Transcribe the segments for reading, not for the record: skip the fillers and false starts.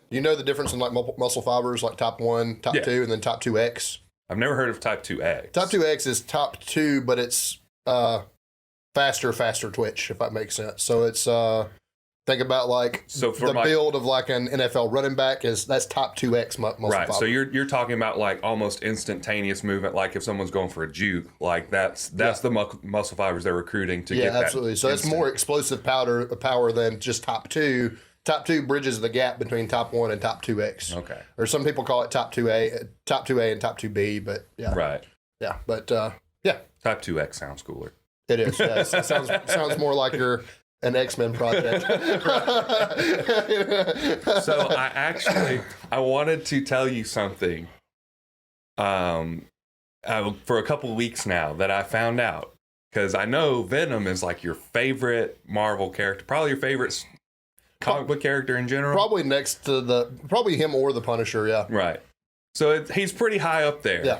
You know the difference in like muscle fibers, like type 1, type 2, and then type 2X? I've never heard of type 2X. Type 2X is type 2, but it's faster twitch, if that makes sense. So it's think about like the build of like an NFL running back that's type 2X muscle right. fiber. So you're talking about like almost instantaneous movement, like if someone's going for a juke, like that's the muscle fibers they're recruiting to get that. Yeah, absolutely. So it's more explosive power than just type 2. Type 2 bridges the gap between type 1 and type 2X. Okay. Or some people call it type 2A and type 2B, but yeah. Right. Yeah, but yeah. Type 2X sounds cooler. It is. Yes. It sounds more like you're an X-Men project. So I wanted to tell you something for a couple weeks now that I found out, because I know Venom is like your favorite Marvel character, probably your favorite comic book character in general. Probably next to probably him or the Punisher, yeah. Right. So he's pretty high up there. Yeah.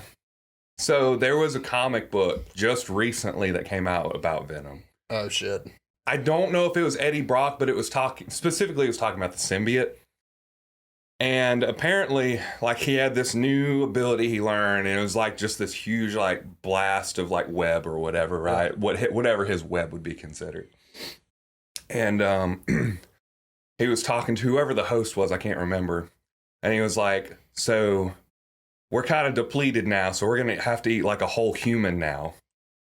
So there was a comic book just recently that came out about Venom. Oh, shit. I don't know if it was Eddie Brock, but it was talking about the symbiote. And apparently, like, he had this new ability he learned, and it was like just this huge like blast of like web or whatever, right? Whatever his web would be considered. And he was talking to whoever the host was, I can't remember. And he was like, so we're kind of depleted now, so we're going to have to eat like a whole human now.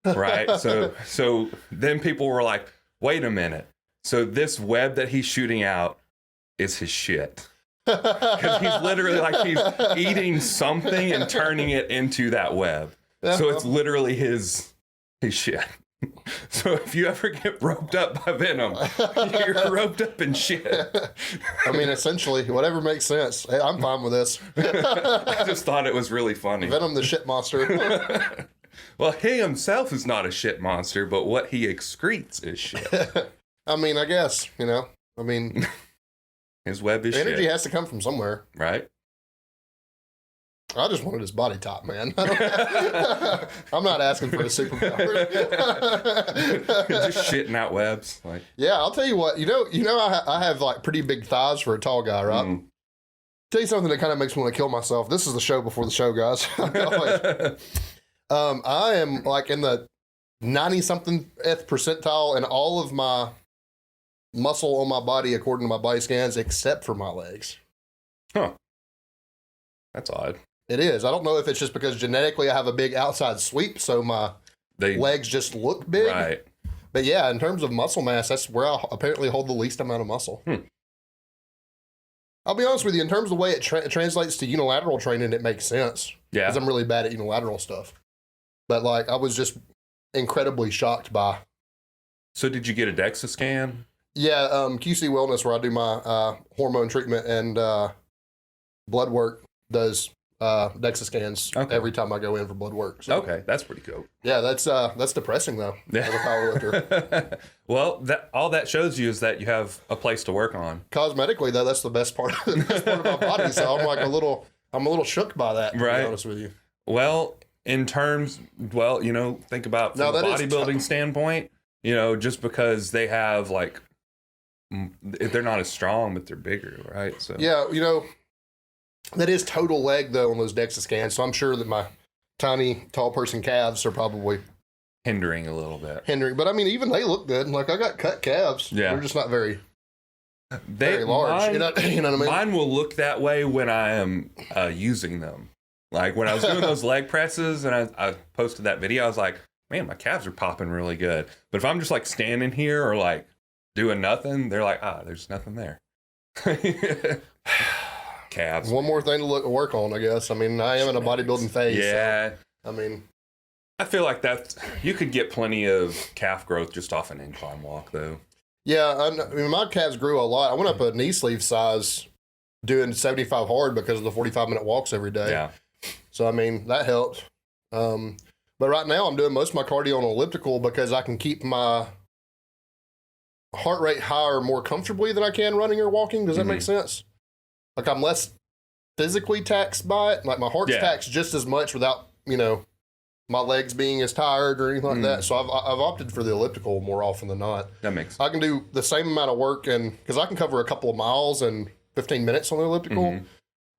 Right? So then people were like, wait a minute. So this web that he's shooting out is his shit. Because he's literally like he's eating something and turning it into that web. So it's literally his shit. So if you ever get roped up by Venom, you're roped up in shit. I mean, essentially, whatever makes sense. Hey, I'm fine with this. I just thought it was really funny. Venom the shit monster. Well, he himself is not a shit monster, but what he excretes is shit. I mean, I guess, his web is energy shit. has to come from somewhere. Right? I just wanted his body type, man. I'm not asking for a superpower. Just shitting out webs. Like, yeah, I'll tell you what. I have like pretty big thighs for a tall guy, right? Mm. Tell you something that kind of makes me want to kill myself. This is the show before the show, guys. I am like in the 90-something-th percentile in all of my muscle on my body according to my body scans, except for my legs. Huh. That's odd. It is. I don't know if it's just because genetically I have a big outside sweep, so my legs just look big. Right. But yeah, in terms of muscle mass, that's where I apparently hold the least amount of muscle. I'll be honest with you, in terms of the way it translates to unilateral training, it makes sense. Yeah. Because I'm really bad at unilateral stuff. But like, I was just incredibly shocked by. So did you get a DEXA scan? Yeah, QC Wellness, where I do my hormone treatment and blood work, does DEXA scans every time I go in for blood work. So. Okay, that's pretty cool. Yeah, that's depressing though. Yeah. As a powerlifter. Well, all that shows you is that you have a place to work on. Cosmetically, though, that's the best part of my body. So I'm like a little shook by that. To be honest with you. Well, think about from a bodybuilding standpoint. Just because they have like, they're not as strong, but they're bigger, right? So yeah, that is total leg, though, on those DEXA scans. So I'm sure that my tiny, tall person calves are probably hindering a little bit. But I mean, even they look good. Like, I got cut calves. Yeah. They're just not very large. You know what I mean? Mine will look that way when I am using them. Like, when I was doing those leg presses and I posted that video, I was like, man, my calves are popping really good. But if I'm just, like, standing here or, like, doing nothing, they're like, there's nothing there. Calves. One more thing to work on, I guess. I mean, I am in a bodybuilding phase. Yeah. So, I feel like you could get plenty of calf growth just off an incline walk, though. Yeah, my calves grew a lot. I went up a knee sleeve size doing 75 hard because of the 45-minute walks every day. Yeah. So, that helped. But right now, I'm doing most of my cardio on elliptical because I can keep my heart rate higher more comfortably than I can running or walking. Does that make sense? Like, I'm less physically taxed by it. Like, my heart's taxed just as much without, my legs being as tired or anything like that. So I've opted for the elliptical more often than not. That makes sense. I can do the same amount of work because I can cover a couple of miles and 15 minutes on the elliptical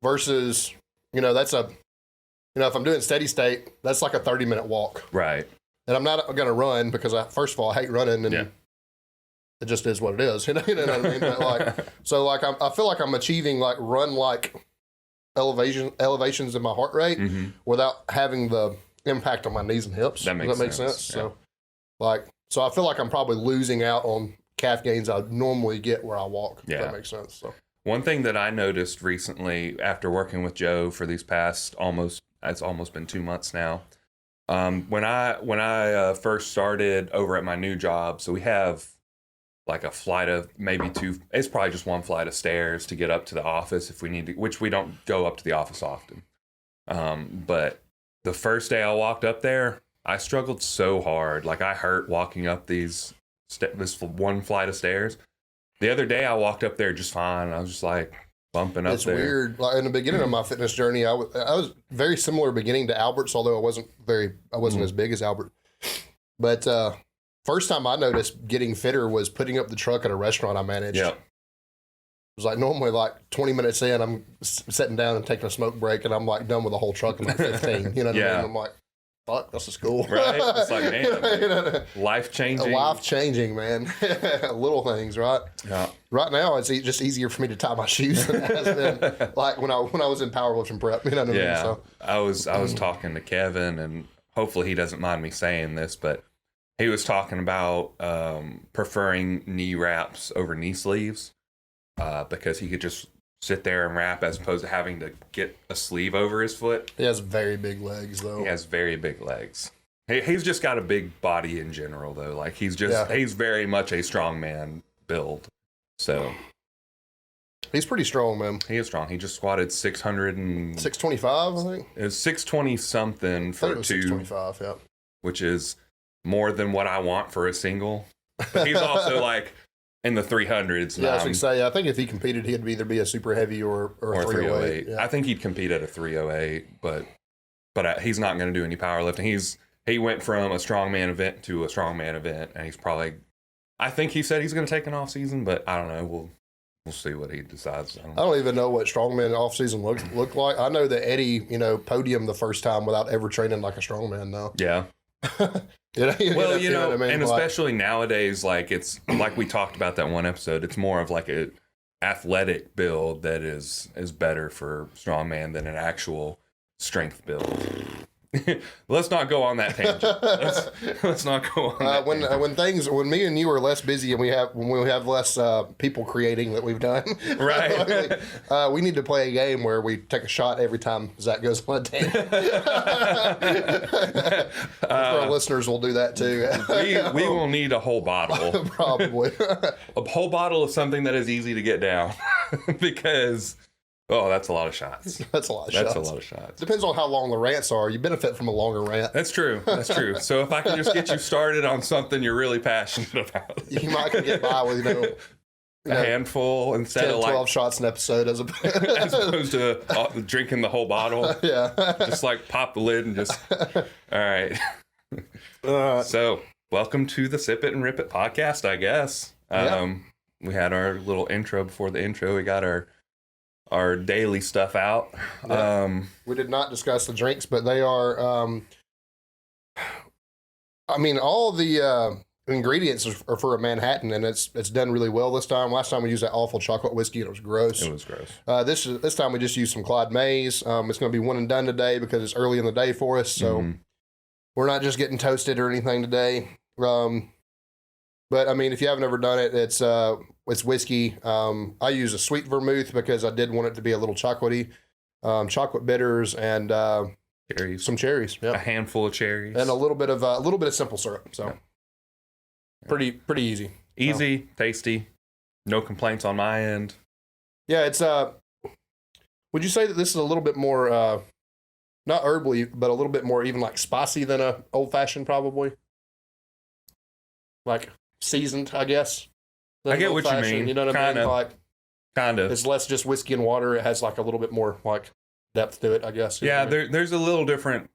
versus, that's if I'm doing steady state, that's like a 30-minute walk. Right. And I'm not going to run because first of all, I hate running and it just is what it is. You know what I mean? But I feel like I'm achieving like run-like elevations in my heart rate without having the impact on my knees and hips. That makes sense. Yeah. So I feel like I'm probably losing out on calf gains I normally get where I walk. If that makes sense. So one thing that I noticed recently after working with Joe for these past it's almost been 2 months now. When I first started over at my new job, so we have like a flight of maybe it's probably just one flight of stairs to get up to the office if we need to, which we don't go up to the office often. But the first day I walked up there, I struggled so hard. Like I hurt walking up this one flight of stairs. The other day I walked up there just fine. I was just like bumping up there. It's weird. Like in the beginning of my fitness journey, I was very similar beginning to Albert's, although I wasn't as big as Albert. But first time I noticed getting fitter was putting up the truck at a restaurant I managed. Yeah. It was like normally like 20 minutes in, I'm sitting down and taking a smoke break, and I'm like done with the whole truck in like 15. You know what I mean? I'm like, fuck, this is cool. Right? It's like, man, life-changing. Life-changing, man. Little things, right? Yeah. Right now, it's just easier for me to tie my shoes than it has been like when I was in powerlifting prep. You know what I mean? So, I was talking to Kevin, and hopefully he doesn't mind me saying this, but he was talking about preferring knee wraps over knee sleeves because he could just sit there and wrap as opposed to having to get a sleeve over his foot. He has very big legs, though. He has very big legs. He's just got a big body in general, though. Like he's very much a strongman build. So he's pretty strong, man. He is strong. He just squatted 625, I think. It was 620 something for two. 625, yeah. Which is more than what I want for a single. But he's also like in the 300s. Yeah, I was going to say, I think if he competed, he'd either be a super heavy or a 308. Yeah. I think he'd compete at a 308, but he's not going to do any powerlifting. He went from a strongman event to a strongman event, and he's probably, I think he said he's going to take an off season, but I don't know. We'll see what he decides. I don't even know what strongman off season look like. I know that Eddie, podiumed the first time without ever training like a strongman, though. Yeah. You know what I mean? And especially nowadays, like it's like we talked about that one episode, it's more of like a athletic build that is better for strongman than an actual strength build. Let's not go on that tangent. Let's not go on that tangent. When me and you are less busy and when we have less people creating that we've done, right? We need to play a game where we take a shot every time Zach goes on a tangent. Our listeners will do that too. We will need a whole bottle, probably a whole bottle of something that is easy to get down, because. Oh, that's a lot of shots. That's a lot of shots. Depends on how long the rants are. You benefit from a longer rant. That's true. So if I can just get you started on something you're really passionate about, you might get by with a handful instead 10, of 12 shots an episode as opposed to drinking the whole bottle. Yeah. Just like pop the lid and just, all right. So welcome to the Sip It and Rip It podcast, I guess. We had our little intro before the intro. We got our daily stuff out. Yeah. We did not discuss the drinks, but they are, all the ingredients are for a Manhattan, and it's done really well this time. Last time we used that awful chocolate whiskey, and it was gross. It was gross. This time we just used some Clyde Mays. It's going to be one and done today because it's early in the day for us, so we're not just getting toasted or anything today. But if you haven't ever done it, it's whiskey. I use a sweet vermouth because I did want it to be a little chocolatey. Chocolate bitters and cherries. Some cherries. Yep. A handful of cherries and a little bit of simple syrup. So pretty easy. Easy, tasty. No complaints on my end. Yeah, it's would you say that this is a little bit more not herbally, but a little bit more even like spicy than a old fashioned probably? Like seasoned, I guess. I get what you mean. You know what I mean? Like, kind of. It's less just whiskey and water. It has like a little bit more like depth to it, I guess. Yeah, there's a little different,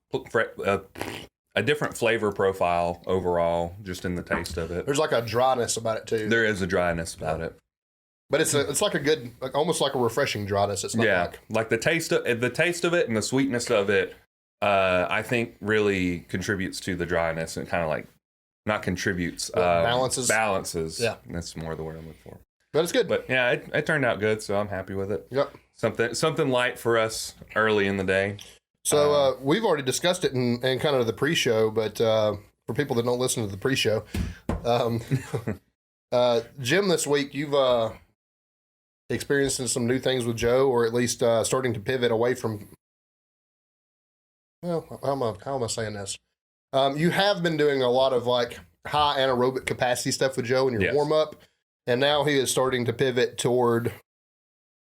a different flavor profile overall, just in the taste of it. There's like a dryness about it too. There is a dryness about it. But it's like a good, like almost like a refreshing dryness. It's not like the taste of it and the sweetness of it. I think really contributes to the dryness and kind of like not contributes, balances. Yeah, that's more the word I'm looking for. But it's good. But yeah, it turned out good, so I'm happy with it. Yep. Something light for us early in the day. So we've already discussed it in kind of the pre-show, but for people that don't listen to the pre-show, Jim, this week you've experiencing some new things with Joe, or at least starting to pivot away from. Well, how am I saying this? You have been doing a lot of like high anaerobic capacity stuff with Joe in your warm up, and now he is starting to pivot toward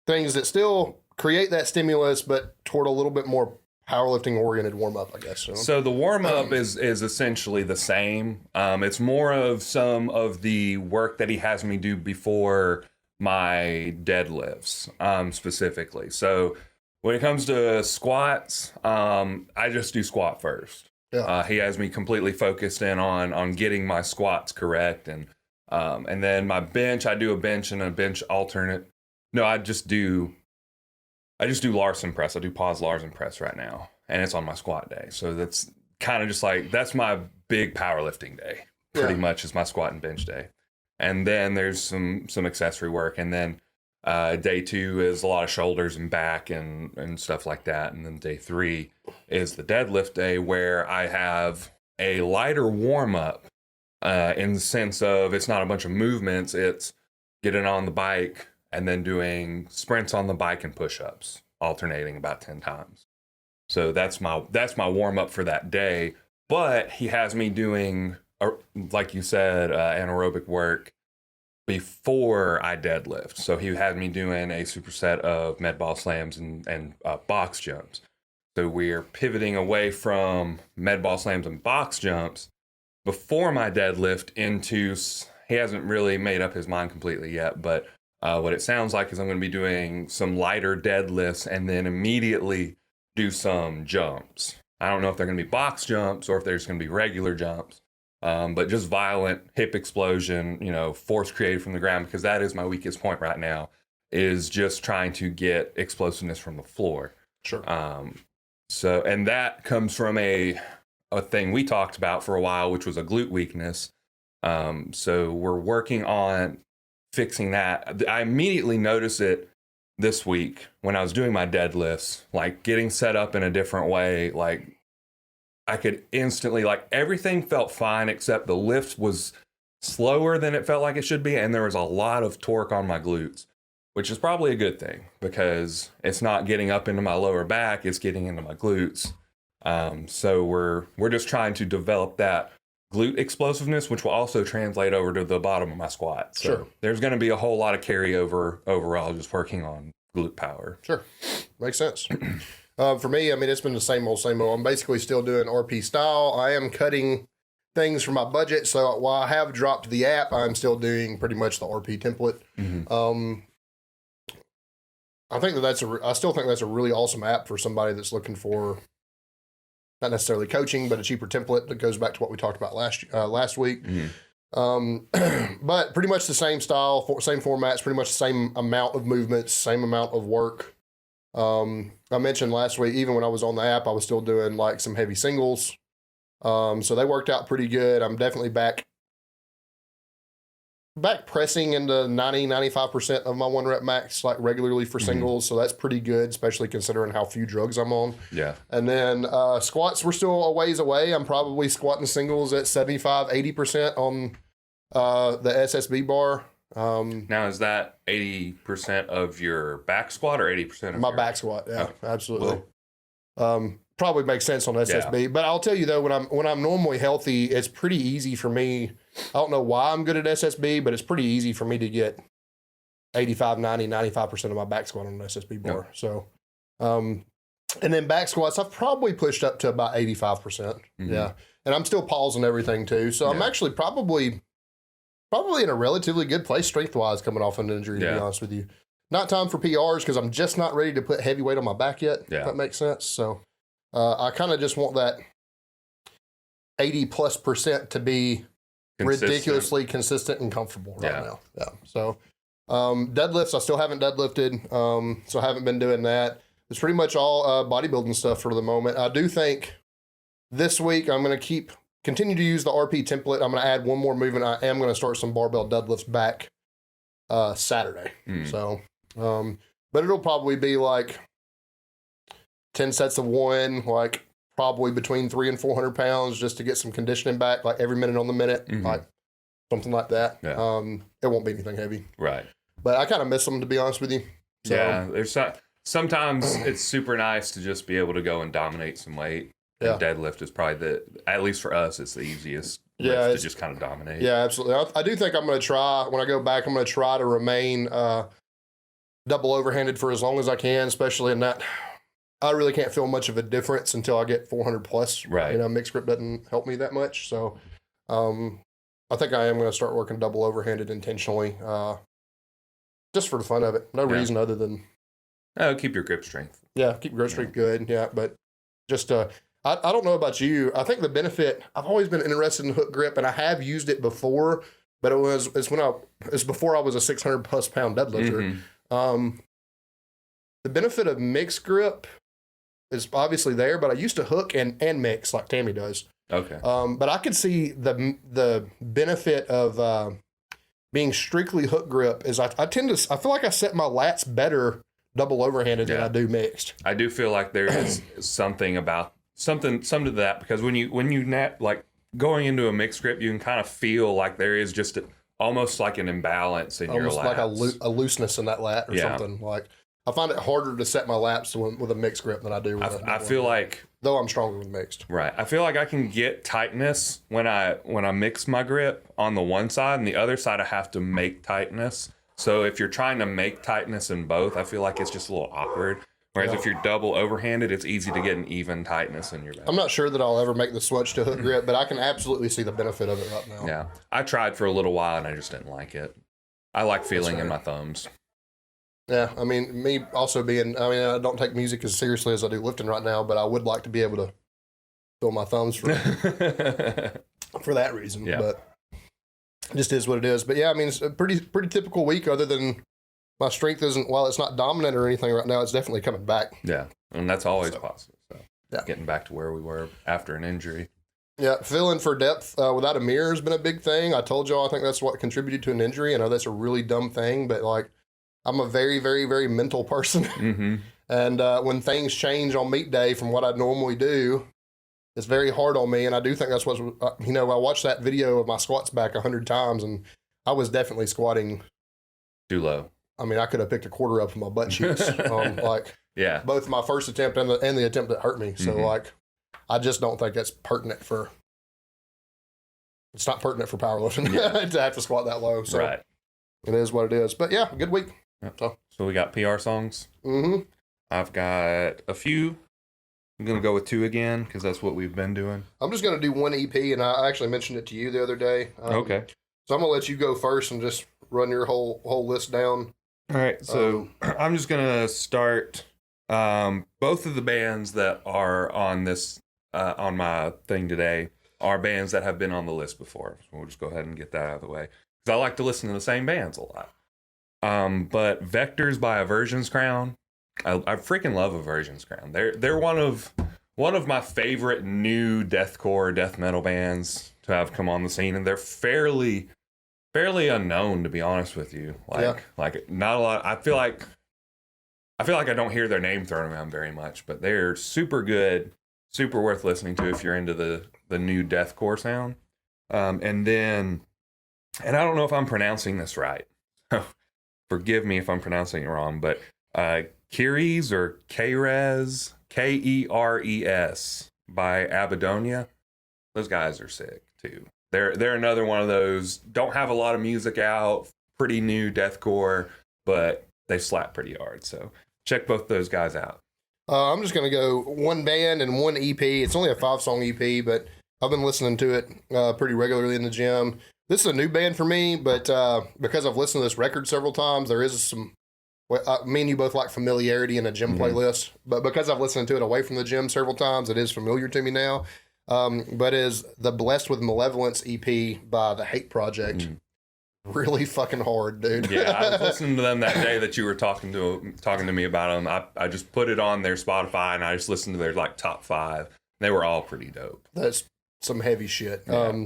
things that still create that stimulus, but toward a little bit more powerlifting oriented warm up, I guess. So the warm up is essentially the same. It's more of some of the work that he has me do before my deadlifts, specifically. So when it comes to squats, I just do squat first. Yeah. He has me completely focused in on getting my squats correct, and then my bench, I do a bench and a bench alternate. No, I just do Larson press. I do pause Larson press right now, and it's on my squat day. So that's kind of just like, that's my big powerlifting day. Pretty much is my squat and bench day. And then there's some accessory work, and then day 2 is a lot of shoulders and back and stuff like that. And then day 3 is the deadlift day, where I have a lighter warm up in the sense of it's not a bunch of movements. It's getting on the bike and then doing sprints on the bike and push-ups, alternating about 10 times. So that's my warm up for that day. But he has me doing, like you said, anaerobic work before I deadlift. So he had me doing a superset of med ball slams and box jumps. So we're pivoting away from med ball slams and box jumps before my deadlift into, he hasn't really made up his mind completely yet, but what it sounds like is I'm going to be doing some lighter deadlifts and then immediately do some jumps. I don't know if they're going to be box jumps or if there's going to be regular jumps. But just violent hip explosion, force created from the ground, because that is my weakest point right now, is just trying to get explosiveness from the floor. Sure. So, and that comes from a thing we talked about for a while, which was a glute weakness. So we're working on fixing that. I immediately noticed it this week when I was doing my deadlifts, like getting set up in a different way, like I could instantly, like everything felt fine except the lift was slower than it felt like it should be. And there was a lot of torque on my glutes, which is probably a good thing because it's not getting up into my lower back. It's getting into my glutes. So we're just trying to develop that glute explosiveness, which will also translate over to the bottom of my squat. So sure. There's going to be a whole lot of carryover overall, just working on glute power. Sure. Makes sense. For me, I mean, it's been the same old. I'm basically still doing RP style. I am cutting things from my budget. So while I have dropped the app, I'm still doing pretty much the RP template. Mm-hmm. I still think that's a really awesome app for somebody that's looking for not necessarily coaching, but a cheaper template that goes back to what we talked about last week. Mm-hmm. But pretty much the same style, same formats, pretty much the same amount of movements, same amount of work. I mentioned last week, even when I was on the app, I was still doing like some heavy singles. So they worked out pretty good. I'm definitely back pressing into 90-95% of my 1 rep max, like regularly for singles. So that's pretty good, especially considering how few drugs I'm on. Yeah. And then squats, we're still a ways away. I'm probably squatting singles at 75-80% on the SSB bar. Now, is that 80% of your back squat or 80% of my back squat? Yeah, absolutely. Probably makes sense on SSB. Yeah. But I'll tell you though, when I'm normally healthy, it's pretty easy for me. I don't know why I'm good at SSB, but it's pretty easy for me to get 85, 90, 95% of my back squat on an SSB bar. Yeah. So, and then back squats, I've probably pushed up to about 85%. Mm-hmm. Yeah. And I'm still pausing everything too. So I'm actually probably in a relatively good place strength-wise coming off an injury, to be honest with you. Not time for PRs because I'm just not ready to put heavy weight on my back yet, if that makes sense. So I kind of just want that 80+% to be ridiculously consistent and comfortable right now. Yeah. So Deadlifts, I still haven't deadlifted, so I haven't been doing that. It's pretty much all bodybuilding stuff for the moment. I do think this week I'm going to continue to use the RP template. I'm going to add one more movement. I am going to start some barbell deadlifts back Saturday. So, but it'll probably be like 10 sets of one, like probably between 300 and 400 pounds, just to get some conditioning back, like every minute on the minute, like something like that. Yeah. It won't be anything heavy, Right. but I kind of miss them, to be honest with you. So, Yeah, sometimes it's super nice to just be able to go and dominate some weight. Yeah. And deadlift is probably at least for us, it's the easiest Yeah, lift to just kind of dominate. yeah, absolutely. I do think I'm going to try, when I go back, I'm going to try to remain double overhanded for as long as I can, especially in that I really can't feel much of a difference until I get 400 plus. Right. You know, mixed grip doesn't help me that much. So I think I am going to start working double overhanded intentionally, just for the fun of it. No reason other than... Oh, keep your grip strength. Yeah, keep grip strength good. Yeah, but just... I don't know about you. I think the benefit, I've always been interested in hook grip, and I have used it before, but it's before I was a 600 plus pound deadlifter. The benefit of mixed grip is obviously there, but I used to hook and mix like Tammy does. Okay. But I could see the benefit of being strictly hook grip is I feel like I set my lats better double overhanded than I do mixed. I do feel like there is something to that, because when you like going into a mixed grip, you can kind of feel like there is just almost like an imbalance in your lats. Almost like a looseness in that lat or something. Like I find it harder to set my lats with a mixed grip than I do with I feel like, though I'm stronger with mixed. Right. I feel like I can get tightness when I mix my grip on the one side, and the other side I have to make tightness. So if you're trying to make tightness in both, I feel like it's just a little awkward. Whereas if you're double overhanded, it's easy to get an even tightness in your back. I'm not sure that I'll ever make the switch to hook grip, but I can absolutely see the benefit of it right now. Yeah. I tried for a little while and I just didn't like it. I like feeling in my thumbs. Yeah, I mean, me also I don't take music as seriously as I do lifting right now, but I would like to be able to feel my thumbs for that reason. Yeah. But it just is what it is. But yeah, I mean, it's a pretty typical week, other than my strength isn't, while it's not dominant or anything right now, it's definitely coming back. Yeah, and that's always positive. So yeah. Getting back to where we were after an injury. Yeah, filling for depth without a mirror has been a big thing. I told y'all I think that's what contributed to an injury. I know that's a really dumb thing, but like, I'm a very, very, very mental person. Mm-hmm. And when things change on meet day from what I normally do, it's very hard on me. And I do think that's what, I watched that video of my squats back 100 times, and I was definitely squatting too low. I mean, I could have picked a quarter up from my butt cheeks. Yeah. Both my first attempt and the attempt that hurt me. So I just don't think that's pertinent it's not pertinent for powerlifting to have to squat that low. So right. It is what it is. But yeah, good week. Yep. So we got PR songs. Mm-hmm. I've got a few. I'm going to go with 2 again, because that's what we've been doing. I'm just going to do one EP, and I actually mentioned it to you the other day. Okay. So I'm going to let you go first and just run your whole list down. All right. So I'm just going to start both of the bands that are on this, on my thing today, are bands that have been on the list before. So we'll just go ahead and get that out of the way, because I like to listen to the same bands a lot. But Vectors by Aversion's Crown, I freaking love Aversion's Crown. They're one of my favorite new deathcore, death metal bands to have come on the scene, and they're fairly unknown, to be honest with you. Like not a lot. I feel like I don't hear their name thrown around very much, but they're super good, super worth listening to if you're into the new deathcore sound. And I don't know if I'm pronouncing this right. Forgive me if I'm pronouncing it wrong, but Keres or Keres, Keres by Abadonia. Those guys are sick too. They're another one of those, don't have a lot of music out, pretty new deathcore, but they slap pretty hard. So check both those guys out. I'm just going to go one band and one EP. It's only a 5-song EP, but I've been listening to it pretty regularly in the gym. This is a new band for me, but because I've listened to this record several times, there is some, me and you both like familiarity in a gym playlist, but because I've listened to it away from the gym several times, it is familiar to me now. But is the Blessed with Malevolence EP by The Hate Project. really fucking hard, dude. Yeah, I was listening to them that day that you were talking to me about them. I just put it on their Spotify and I just listened to their like top 5. They were all pretty dope. That's some heavy shit. Yeah.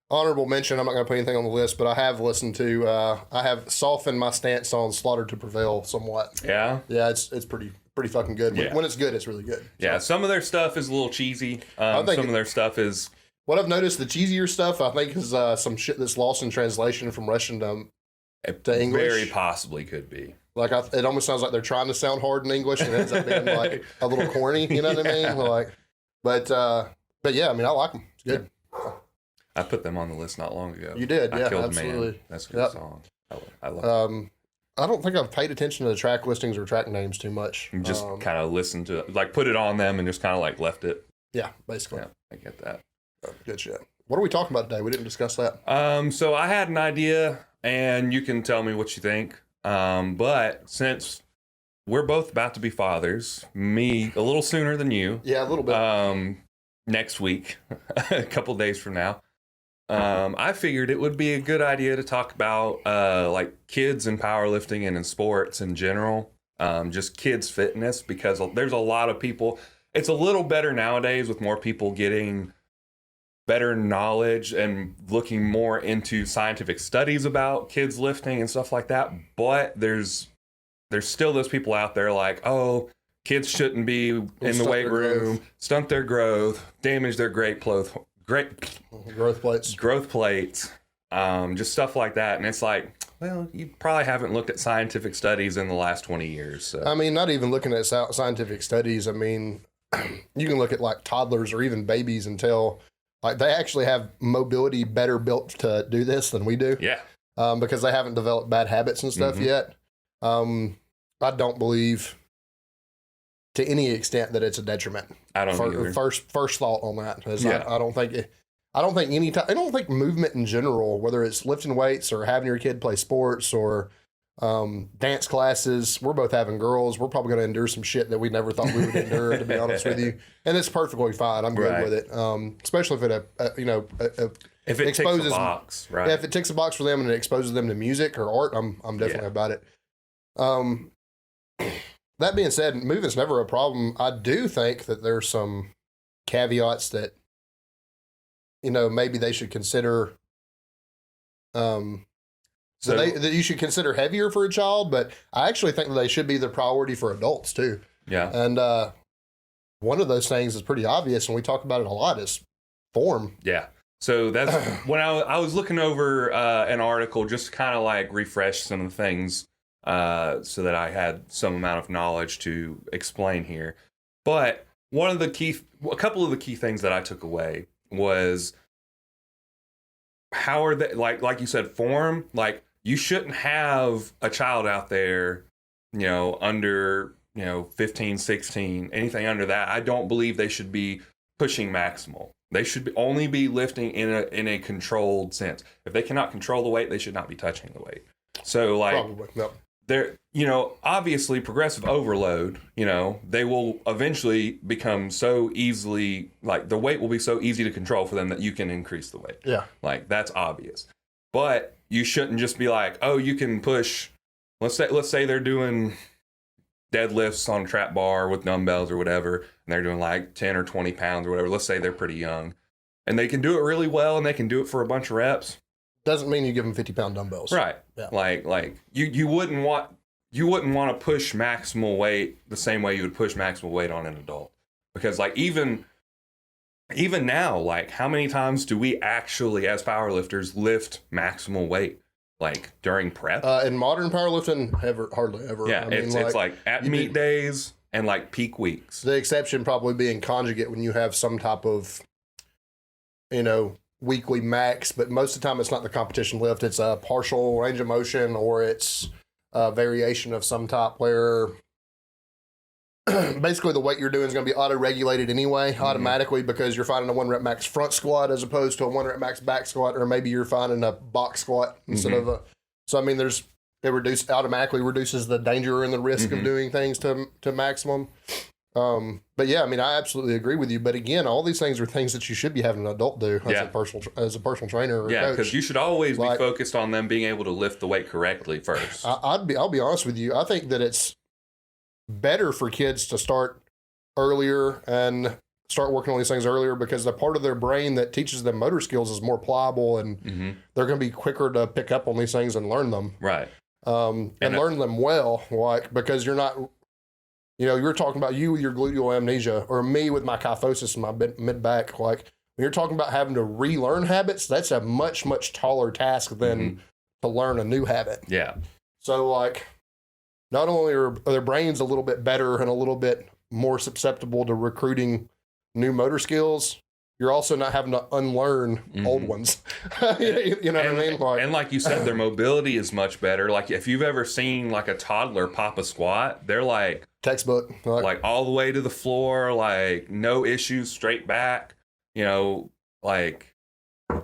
Honorable mention, I'm not going to put anything on the list, but I have listened to, I have softened my stance on Slaughter to Prevail somewhat. Yeah? Yeah, it's pretty fucking good. Yeah. When it's good, it's really good. Yeah, some of their stuff is a little cheesy. Some of their stuff is... What I've noticed, the cheesier stuff, I think, is some shit that's lost in translation from Russian to English. Very possibly could be. Like, it almost sounds like they're trying to sound hard in English and it ends up being like a little corny, you know what I mean? Like, but yeah, I mean, I like them. It's good. Yeah. I put them on the list not long ago. You did, yeah, I Killed absolutely. Man. That's a good song. I love it. I don't think I've paid attention to the track listings or track names too much. You just kind of listened to it, like put it on them and just kind of like left it. Yeah, basically. Yeah, I get that. Good shit. What are we talking about today? We didn't discuss that. So I had an idea, and you can tell me what you think. But since we're both about to be fathers, me a little sooner than you. Yeah, a little bit. Next week, a couple days from now. I figured it would be a good idea to talk about like kids and powerlifting and in sports in general, just kids fitness, because there's a lot of people. It's a little better nowadays with more people getting better knowledge and looking more into scientific studies about kids lifting and stuff like that. But there's still those people out there like, oh, kids shouldn't be in the weight room, stunt their growth, damage their growth plates, just stuff like that. And it's like, well, you probably haven't looked at scientific studies in the last 20 years. So. I mean, not even looking at scientific studies. I mean, you can look at like toddlers or even babies and tell like they actually have mobility better built to do this than we do. Yeah. Because they haven't developed bad habits and stuff yet. I don't believe to any extent that it's a detriment. I don't either. First thought on that is I don't think movement in general, whether it's lifting weights or having your kid play sports or dance classes, we're both having girls. We're probably going to endure some shit that we never thought we would endure, to be honest with you. And it's perfectly fine. I'm good with it. Especially if if it exposes ticks a box, right? Yeah, if it ticks a box for them and it exposes them to music or art, I'm definitely about it. That being said, moving's never a problem. I do think that there's some caveats that, maybe they should consider, that you should consider heavier for a child, but I actually think that they should be the priority for adults too. Yeah. And one of those things is pretty obvious, and we talk about it a lot, is form. Yeah. So that's when I was looking over an article just to kind of like refresh some of the things so that I had some amount of knowledge to explain here. But a couple of the key things that I took away was how are they, like you said, form. Like you shouldn't have a child out there, under 15, 16, anything under that. I don't believe they should be pushing maximal. They should only be lifting in a controlled sense. If they cannot control the weight, they should not be touching the weight. So like Probably, no. They're, obviously progressive overload, they will eventually become so easily, like the weight will be so easy to control for them that you can increase the weight. Yeah. Like that's obvious. But you shouldn't just be like, oh, you can push, let's say they're doing deadlifts on a trap bar with dumbbells or whatever, and they're doing like 10 or 20 pounds or whatever. Let's say they're pretty young and they can do it really well and they can do it for a bunch of reps. Doesn't mean you give them 50-pound dumbbells. Right. Yeah. Like you wouldn't want to push maximal weight the same way you would push maximal weight on an adult. Because like even now, like how many times do we actually as powerlifters lift maximal weight? Like during prep? In modern powerlifting, hardly ever. Yeah, it's like at meet days and like peak weeks. The exception probably being conjugate when you have some type of, weekly max, but most of the time it's not the competition lift. It's a partial range of motion or it's a variation of some type where basically the weight you're doing is going to be auto-regulated anyway, automatically, because you're finding a 1 rep max front squat as opposed to a 1 rep max back squat, or maybe you're finding a box squat instead of a. So I mean, automatically reduces the danger and the risk of doing things to maximum. But yeah, I mean, I absolutely agree with you. But again, all these things are things that you should be having an adult do as Yeah. a personal trainer or Yeah, coach. because you should always Like- be focused on them being able to lift the weight correctly first. I'll be honest with you. I think that it's better for kids to start earlier and start working on these things earlier because the part of their brain that teaches them motor skills is more pliable and Mm-hmm. they're going to be quicker to pick up on these things and learn them. Right. And And learn them well, like because you're not, you're talking about you with your gluteal amnesia or me with my kyphosis in my mid back. Like when you're talking about having to relearn habits, that's a much, much taller task than to learn a new habit. Yeah. So like, not only are their brains a little bit better and a little bit more susceptible to recruiting new motor skills, you're also not having to unlearn old ones. you know what I mean? Like, And like you said, their mobility is much better. Like if you've ever seen like a toddler pop a squat, they're like textbook. like all the way to the floor, like no issues, straight back. Like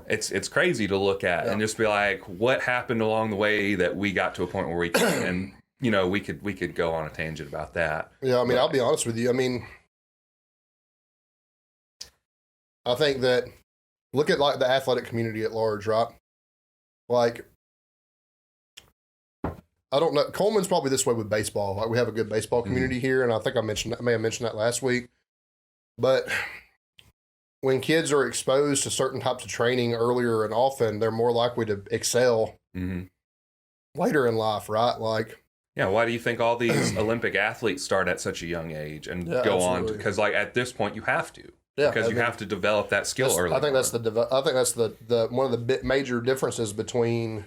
it's crazy to look at and just be like, what happened along the way that we got to a point where we can, and we could go on a tangent about that. Yeah, I mean, I'll be honest with you. I mean, I think that look at like the athletic community at large, right? Like, I don't know. Coleman's probably this way with baseball. Like, we have a good baseball community here, and I think I may have mentioned that last week. But when kids are exposed to certain types of training earlier and often, they're more likely to excel later in life, right? Like, yeah, why do you think all these Olympic athletes start at such a young age and go on? Because like at this point, you have to. Yeah, because you have to develop that skill early. I think that's the one of the major differences between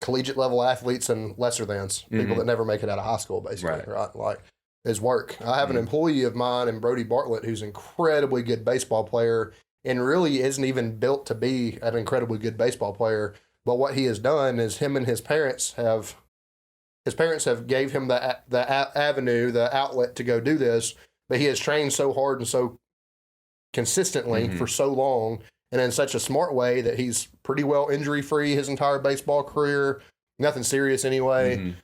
collegiate level athletes and lesser thans, people that never make it out of high school, basically, right? Like, is work. I have an employee of mine in Brody Bartlett who's an incredibly good baseball player and really isn't even built to be an incredibly good baseball player. But what he has done is him and his parents have gave him the avenue, the outlet to go do this, but he has trained so hard and so consistently for so long and in such a smart way that he's pretty well injury-free his entire baseball career, nothing serious anyway.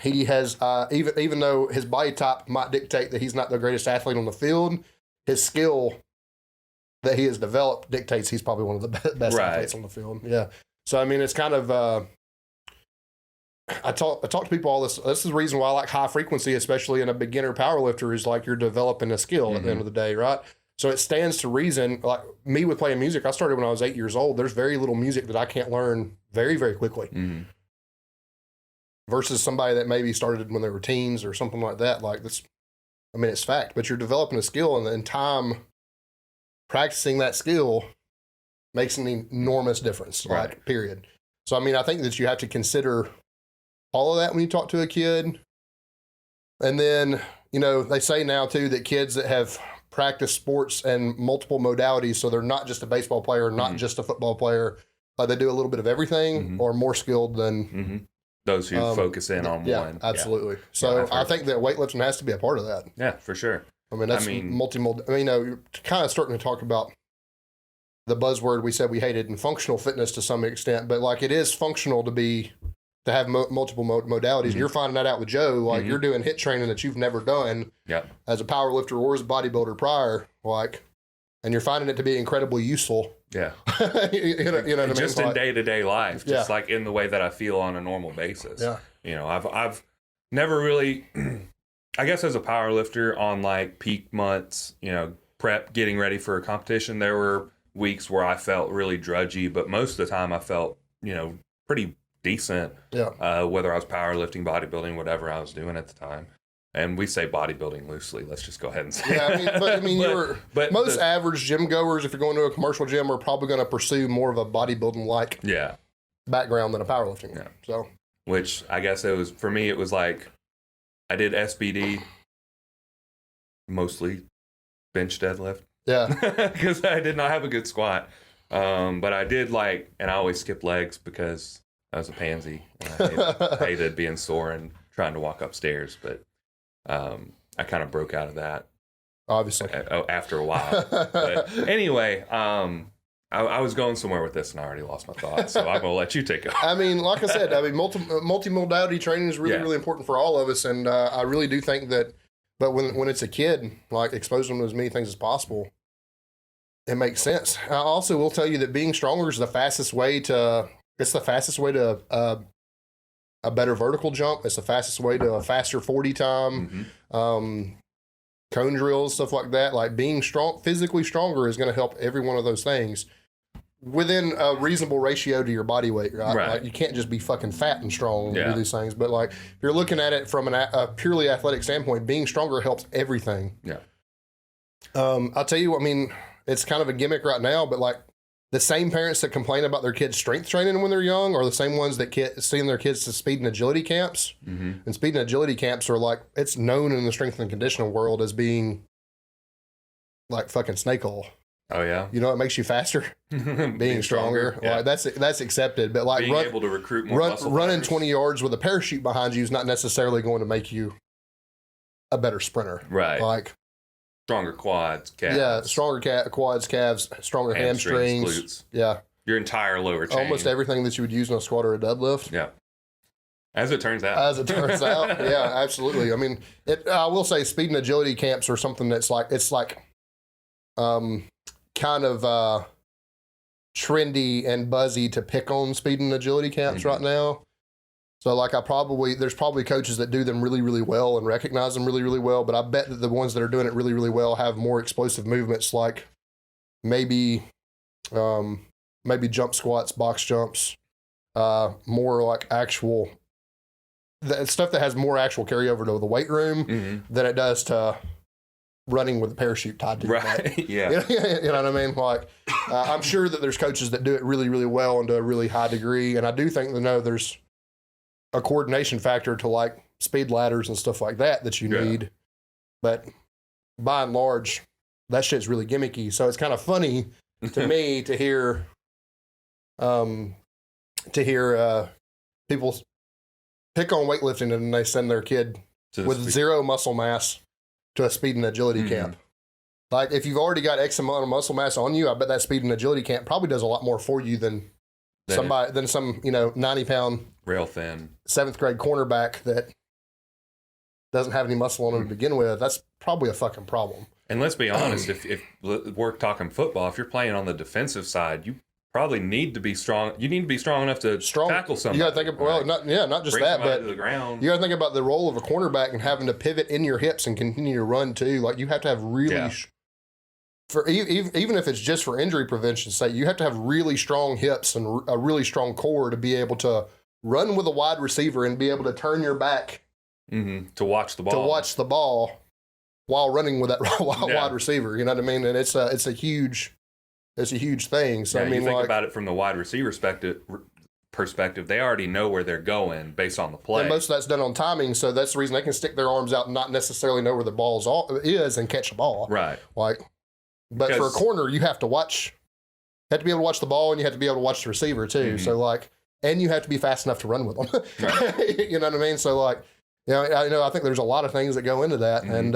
He has, even though his body type might dictate that he's not the greatest athlete on the field, his skill that he has developed dictates he's probably one of the best athletes on the field. Yeah. So, I mean, it's kind of, I talk to people all this. This is the reason why I like high frequency, especially in a beginner powerlifter, is like you're developing a skill at the end of the day, right? So it stands to reason, like me with playing music, I started when I was 8 years old. There's very little music that I can't learn very, very quickly. Versus somebody that maybe started when they were teens or something like that. Like this, I mean, it's fact, but you're developing a skill and in time practicing that skill makes an enormous difference, like period. So, I mean, I think that you have to consider all of that when you talk to a kid. And then, they say now too that kids that have practiced sports and multiple modalities, so they're not just a baseball player, not just a football player, they do a little bit of everything or more skilled than those who focus in on one. Yeah, absolutely. So I think that weightlifting has to be a part of that. Yeah, for sure. I mean, that's you're kind of starting to talk about the buzzword we said we hated in functional fitness to some extent, but like it is functional to have multiple modalities. And you're finding that out with Joe, like you're doing HIIT training that you've never done as a power lifter or as a bodybuilder prior, and you're finding it to be incredibly useful. Yeah. you know what I mean? Just in day-to-day life, just like in the way that I feel on a normal basis. Yeah. I've never really, I guess as a power lifter on like peak months, prep, getting ready for a competition, there were weeks where I felt really drudgy, but most of the time I felt, pretty decent. Yeah. Whether I was powerlifting, bodybuilding, whatever I was doing at the time. And we say bodybuilding loosely. Let's just go ahead and say. Yeah, most average gym goers, if you're going to a commercial gym, are probably going to pursue more of a bodybuilding background than a powerlifting. Yeah. So, which I guess it was for me. It was like I did SBD, mostly bench deadlift. Yeah, because I did not have a good squat. But I did and I always skipped legs because I was a pansy. And I hated being sore and trying to walk upstairs, but. I kind of broke out of that, obviously, after a while. But anyway, I I was going somewhere with this and I already lost my thought, so I'm gonna let you take it. I mean, like I said, multimodality training is really, really important for all of us, and I really do think that. But when it's a kid, like expose them to as many things as possible, it makes sense. I also will tell you that being stronger is the fastest way to. It's the fastest way to a better vertical jump. It's the fastest way to a faster 40 time. Cone drills, stuff like that. Like being physically stronger is going to help every one of those things within a reasonable ratio to your body weight, right? Like you can't just be fucking fat and strong and do these things. But like if you're looking at it from a purely athletic standpoint, being stronger helps everything. Yeah. I'll tell you, I mean, it's kind of a gimmick right now, but like the same parents that complain about their kids' strength training when they're young are the same ones that send their kids to speed and agility camps. And speed and agility camps are like, it's known in the strength and conditioning world as being like fucking snake oil. Oh yeah. You know what makes you faster? Being stronger. Yeah. Like, that's accepted. But like being able to recruit more muscle running fibers. 20 yards with a parachute behind you is not necessarily going to make you a better sprinter. Right. Like stronger quads, calves. Yeah, stronger quads, calves, stronger hamstrings. Glutes. Yeah. Your entire lower chain. Almost everything that you would use in a squat or a deadlift. Yeah. As it turns out. Yeah, absolutely. I mean, I will say speed and agility camps are something that's like, it's like kind of trendy and buzzy to pick on speed and agility camps right now. So like there's probably coaches that do them really, really well and recognize them really, really well. But I bet that the ones that are doing it really, really well have more explosive movements, like maybe jump squats, box jumps, more like actual stuff that has more actual carryover to the weight room than it does to running with a parachute tied to your back. Yeah. You know what I mean? Like, I'm sure that there's coaches that do it really, really well and to a really high degree. And I do think there's a coordination factor to like speed ladders and stuff like that you need. But by and large, that shit's really gimmicky. So it's kind of funny to me to hear people pick on weightlifting and they send their kid with zero muscle mass to a speed and agility camp. Like if you've already got X amount of muscle mass on you, I bet that speed and agility camp probably does a lot more for you than some 90-pound rail thin 7th grade cornerback that doesn't have any muscle on him to begin with. That's probably a fucking problem. And let's be honest, if we're talking football, if you're playing on the defensive side, you probably need to be strong. You need to be strong enough to tackle somebody. You got to think of, not just that, but to the ground. You got to think about the role of a cornerback and having to pivot in your hips and continue to run too. Like you have to have really, even if it's just for injury prevention's sake, you have to have really strong hips and a really strong core to be able to run with a wide receiver and be able to turn your back to watch the ball. While running with that wide receiver. You know what I mean? And it's a huge thing. So I mean, you think about it from the wide receiver perspective, they already know where they're going based on the play. And most of that's done on timing, so that's the reason they can stick their arms out and not necessarily know where the ball is and catch the ball. Right. But for a corner, you have to be able to watch the ball, and you have to be able to watch the receiver too. So and you have to be fast enough to run with them. Right. You know what I mean? So I think there's a lot of things that go into that, and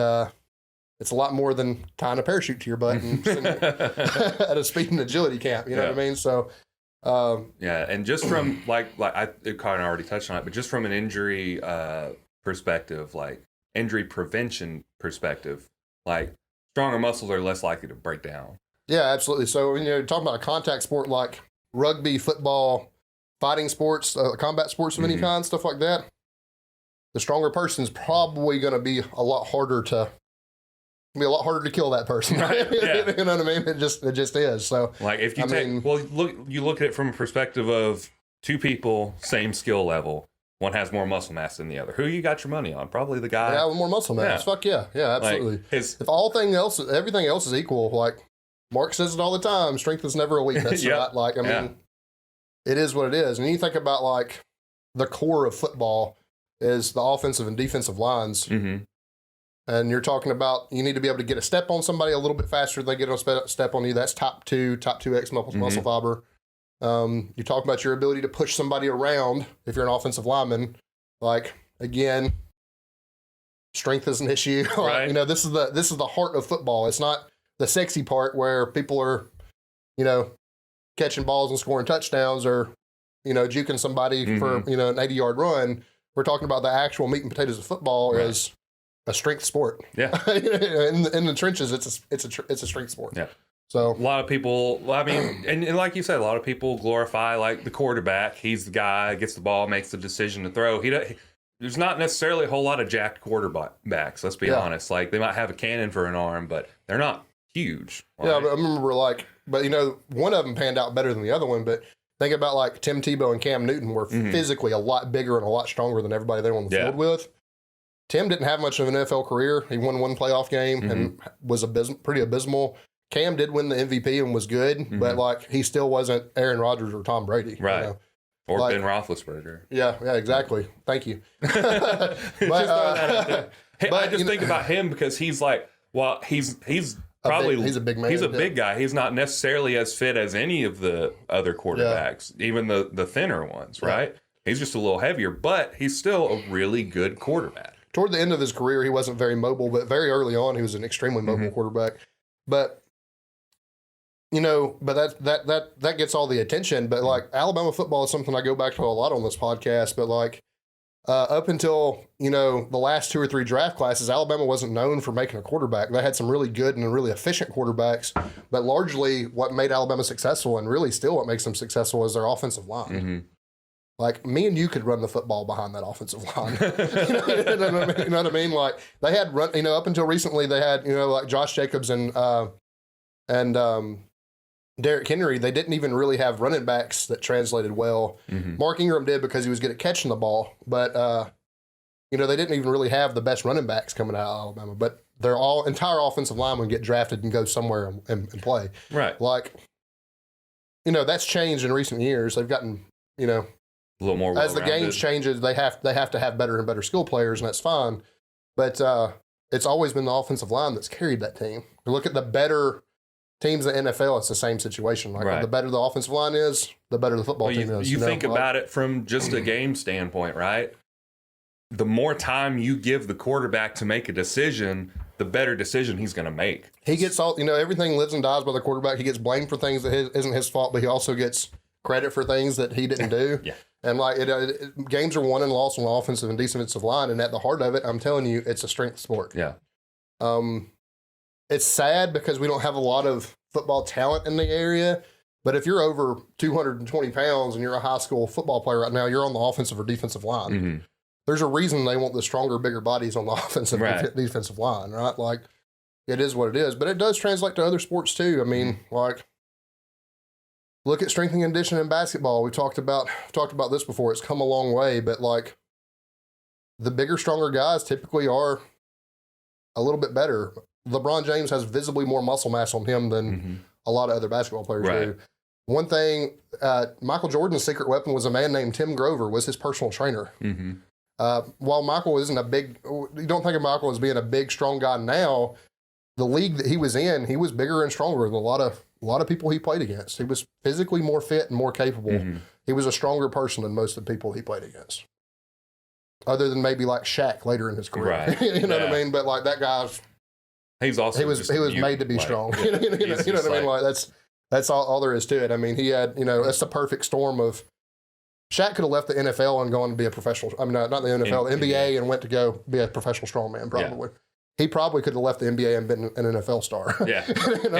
it's a lot more than tying a parachute to your butt and at a speed and agility camp. You know what I mean? So, and just from like I kind of already touched on it, but just from an injury perspective, like injury prevention perspective, like stronger muscles are less likely to break down. Yeah, absolutely. So when you're talking about a contact sport like rugby, football, fighting sports, combat sports of any kind, stuff like that, the stronger person's probably going to be a lot harder to kill that person. Right? Yeah. You know what I mean? It just is. So like if you you look at it from a perspective of two people, same skill level. One has more muscle mass than the other. Who you got your money on? Probably the guy. with more muscle mass. Fuck yeah. Yeah, absolutely. Like if everything else is equal, like Mark says it all the time, strength is never a weakness. Right? Like, I mean, it is what it is. And you think about like the core of football is the offensive and defensive lines. And you're talking about you need to be able to get a step on somebody a little bit faster than they get a step on you. That's top 2X muscle fiber. You talk about your ability to push somebody around if you're an offensive lineman. Like, again, strength is an issue. Right. This is the heart of football. It's not the sexy part where people are, catching balls and scoring touchdowns or, juking somebody for, an 80-yard run. We're talking about the actual meat and potatoes of football is a strength sport. Yeah. in the trenches, it's a strength sport. Yeah. So a lot of people, and like you said, a lot of people glorify like the quarterback. He's the guy, gets the ball, makes the decision to throw. There's not necessarily a whole lot of jacked quarterbacks. Let's be honest. Like they might have a cannon for an arm, but they're not huge. Yeah, but I remember one of them panned out better than the other one. But think about like Tim Tebow and Cam Newton were physically a lot bigger and a lot stronger than everybody they were on the field with. Tim didn't have much of an NFL career. He won one playoff game and was pretty abysmal. Cam did win the MVP and was good, but like he still wasn't Aaron Rodgers or Tom Brady. Right. Or Ben Roethlisberger. Yeah, exactly. Thank you. I just think about him because he's like, well, he's probably he's a big man. He's a big guy. He's not necessarily as fit as any of the other quarterbacks, even the thinner ones, right? He's just a little heavier, but he's still a really good quarterback. Toward the end of his career, he wasn't very mobile, but very early on, he was an extremely mobile quarterback. But that gets all the attention. But like Alabama football is something I go back to a lot on this podcast. But like up until the last 2 or 3 draft classes, Alabama wasn't known for making a quarterback. They had some really good and really efficient quarterbacks, but largely what made Alabama successful, and really still what makes them successful, is their offensive line. Like me and you could run the football behind that offensive line. You know what I mean? Like they had run. Up until recently, they had like Josh Jacobs and Derrick Henry. They didn't even really have running backs that translated well. Mark Ingram did because he was good at catching the ball, but they didn't even really have the best running backs coming out of Alabama. But their entire offensive linemen get drafted and go somewhere and play. Right. Like that's changed in recent years. They've gotten a little more as the games changes. They have to have better and better skill players, and that's fine. But it's always been the offensive line that's carried that team. You look at the better teams in the NFL, it's the same situation. Like the better the offensive line is, the better the football team is. You think about it from just a game standpoint, right? The more time you give the quarterback to make a decision, the better decision he's going to make. He gets everything lives and dies by the quarterback. He gets blamed for things that isn't his fault, but he also gets credit for things that he didn't do. And like games are won and lost on the offensive and defensive line, and at the heart of it, I'm telling you, it's a strength sport. It's sad because we don't have a lot of football talent in the area, but if you're over 220 pounds and you're a high school football player right now, you're on the offensive or defensive line. There's a reason they want the stronger, bigger bodies on the offensive defensive line, right? Like it is what it is, but it does translate to other sports too. I mean, like look at strength and conditioning in basketball. We talked about this before. It's come a long way, but like the bigger, stronger guys typically are a little bit better. LeBron James has visibly more muscle mass on him than a lot of other basketball players do. One thing, Michael Jordan's secret weapon was a man named Tim Grover, was his personal trainer. While Michael isn't you don't think of Michael as being a big, strong guy now, the league that he was in, he was bigger and stronger than a lot of people he played against. He was physically more fit and more capable. He was a stronger person than most of the people he played against. Other than maybe like Shaq later in his career. You know what I mean? But like that guy's... he was made to be strong. You know what I mean? Like that's all there is to it. I mean, he had, that's the perfect storm of Shaq could have left the NFL and gone to be a professional. I mean, not the NFL, the NBA, and went to go be a professional strongman. Probably, he probably could have left the NBA and been an NFL star. He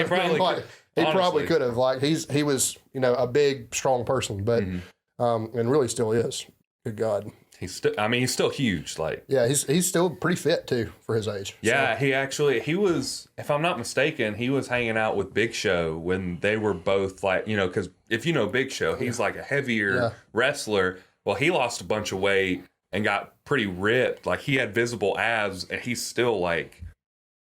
probably could have. Like he was, a big, strong person, but and really still is. Good God. He's still huge. Like he's still pretty fit too for his age. Yeah, so. he was, if I'm not mistaken, he was hanging out with Big Show when they were both like, because if you know Big Show, he's like a heavier wrestler. Well, he lost a bunch of weight and got pretty ripped. Like he had visible abs, and he's still like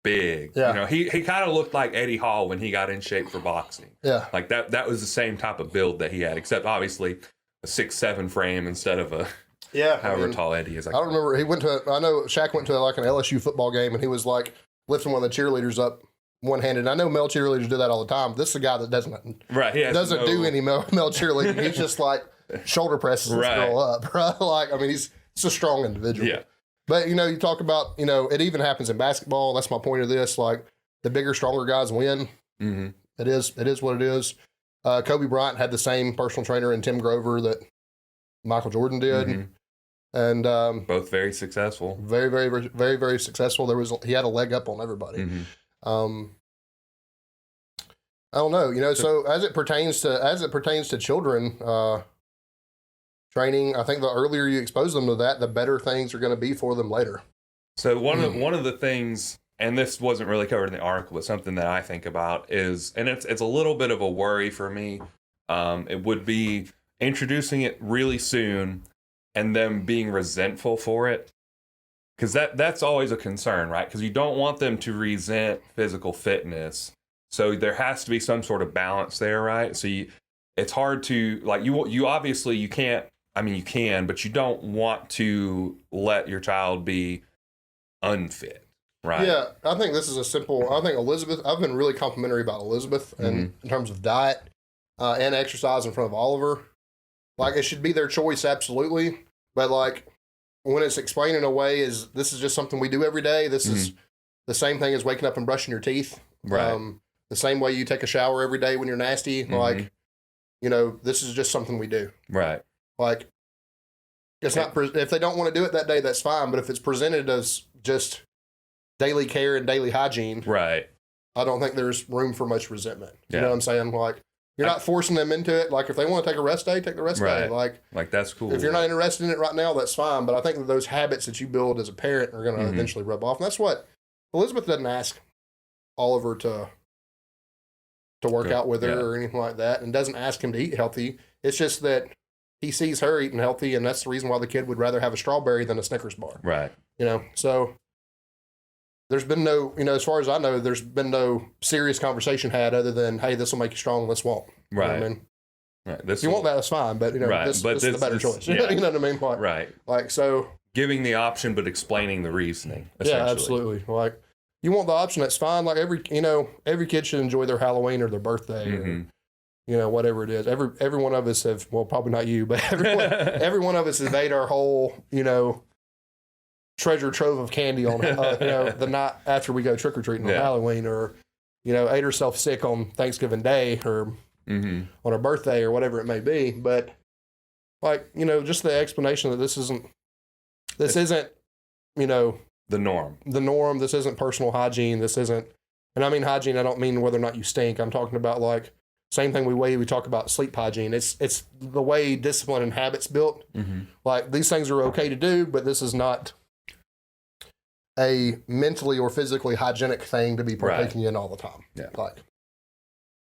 big. Yeah. He kind of looked like Eddie Hall when he got in shape for boxing. Yeah, like that was the same type of build that he had, except obviously a 6'7" frame instead of a. Yeah, however tall Eddie is. I don't remember. I know Shaq went to like an LSU football game, and he was like lifting one of the cheerleaders up one-handed. I know male cheerleaders do that all the time. This is a guy that doesn't. Right. He doesn't do any male cheerleading. He's just like shoulder presses this girl up. Right. Like, I mean, he's a strong individual. Yeah. But you talk about it even happens in basketball. That's my point of this. Like the bigger, stronger guys win. It is what it is. Kobe Bryant had the same personal trainer in Tim Grover that Michael Jordan did. Mhm. And Both very successful. very, very, very, very, very successful. He had a leg up on everybody. Mhm. I don't know, so as it pertains to children, training, I think the earlier you expose them to that, the better things are going to be for them later. So one of the things, and this wasn't really covered in the article, but something that I think about is, and it's a little bit of a worry for me. It would be introducing it really soon and them being resentful for it. Because that's always a concern, right? Because you don't want them to resent physical fitness. So there has to be some sort of balance there, right? So it's hard to, like, you obviously you can't, I mean, you can, but you don't want to let your child be unfit, right? Yeah, I think this is I think Elizabeth, I've been really complimentary about Elizabeth in terms of diet and exercise in front of Oliver. Like, it should be their choice, absolutely. But, like, when it's explained in a way as this is just something we do every day, this is the same thing as waking up and brushing your teeth. Right. The same way you take a shower every day when you're nasty. Like, this is just something we do. Right. Like, it's not, if they don't want to do it that day, that's fine. But if it's presented as just daily care and daily hygiene, right, I don't think there's room for much resentment. You Yeah. know what I'm saying? Like, you're not forcing them into it. Like, if they want to take a rest day, take the rest day. Right. Like, that's cool. If you're not interested in it right now, that's fine. But I think that those habits that you build as a parent are going to eventually rub off. And that's what Elizabeth doesn't ask Oliver to work out with her or anything like that, and doesn't ask him to eat healthy. It's just that he sees her eating healthy, and that's the reason why the kid would rather have a strawberry than a Snickers bar. Right. So there's been no, as far as I know, there's been no serious conversation had other than, hey, this will make you strong, let's walk. Right. You know what I mean? Right. If you want that, that's fine, but, Right. this But is the better choice. yeah. You know what I mean? Like, Right. Like, so. Giving the option, but explaining the reasoning. Yeah, absolutely. Like, you want the option, that's fine. Like, every kid should enjoy their Halloween or their birthday or, whatever it is. Every one of us have, well, probably not you, but every one of us has ate our whole, treasure trove of candy on, the night after we go trick-or-treating on Halloween, or, ate herself sick on Thanksgiving Day or on her birthday or whatever it may be. But, like, just the explanation that this isn't, the norm. This isn't personal hygiene. This isn't, and I mean hygiene, I don't mean whether or not you stink. I'm talking about, like, same thing we talk about sleep hygiene. It's the way discipline and habits built. Like, these things are okay to do, but this is not a mentally or physically hygienic thing to be partaking in all the time. Yeah. Like,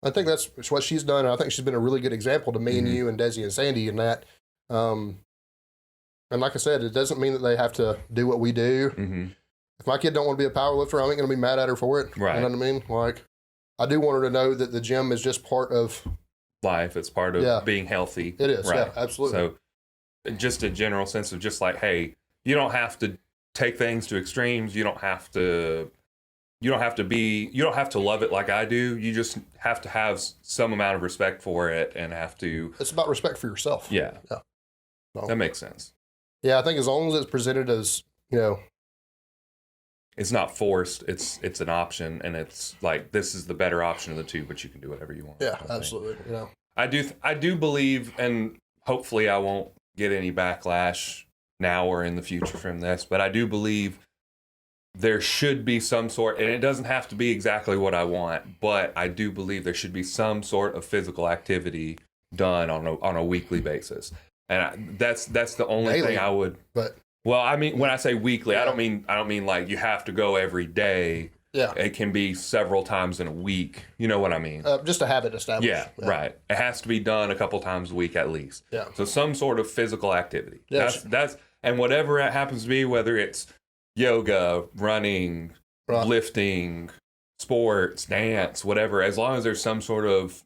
I think that's what she's done. And I think she's been a really good example to me and you and Desi and Sandy in that. And like I said, it doesn't mean that they have to do what we do. If my kid don't want to be a power lifter, I ain't going to be mad at her for it. Right. You know what I mean? Like, I do want her to know that the gym is just part of life. It's part of being healthy. It is. Right. Yeah, absolutely. So just a general sense of just like, hey, you don't have to take things to extremes. You don't have to love it like I do. You just have to have some amount of respect for it and have to. It's about respect for yourself. Yeah. Yeah. So, that makes sense. Yeah, I think as long as it's presented as, it's not forced. It's an option, and it's like, this is the better option of the two, but you can do whatever you want. Yeah, absolutely. I do believe, and hopefully I won't get any backlash now or in the future from this, but I do believe there should be some sort, and it doesn't have to be exactly what I want, but I do believe there should be some sort of physical activity done on a weekly basis. And that's the only Daily, thing I would. But well, I mean, when I say weekly, I don't mean like you have to go every day. Yeah, it can be several times in a week. You know what I mean? Just a habit established. Yeah, right. It has to be done a couple times a week at least. Yeah. So some sort of physical activity. Yeah. That's and whatever it happens to be, whether it's yoga, running, lifting, sports, dance, whatever. As long as there's some sort of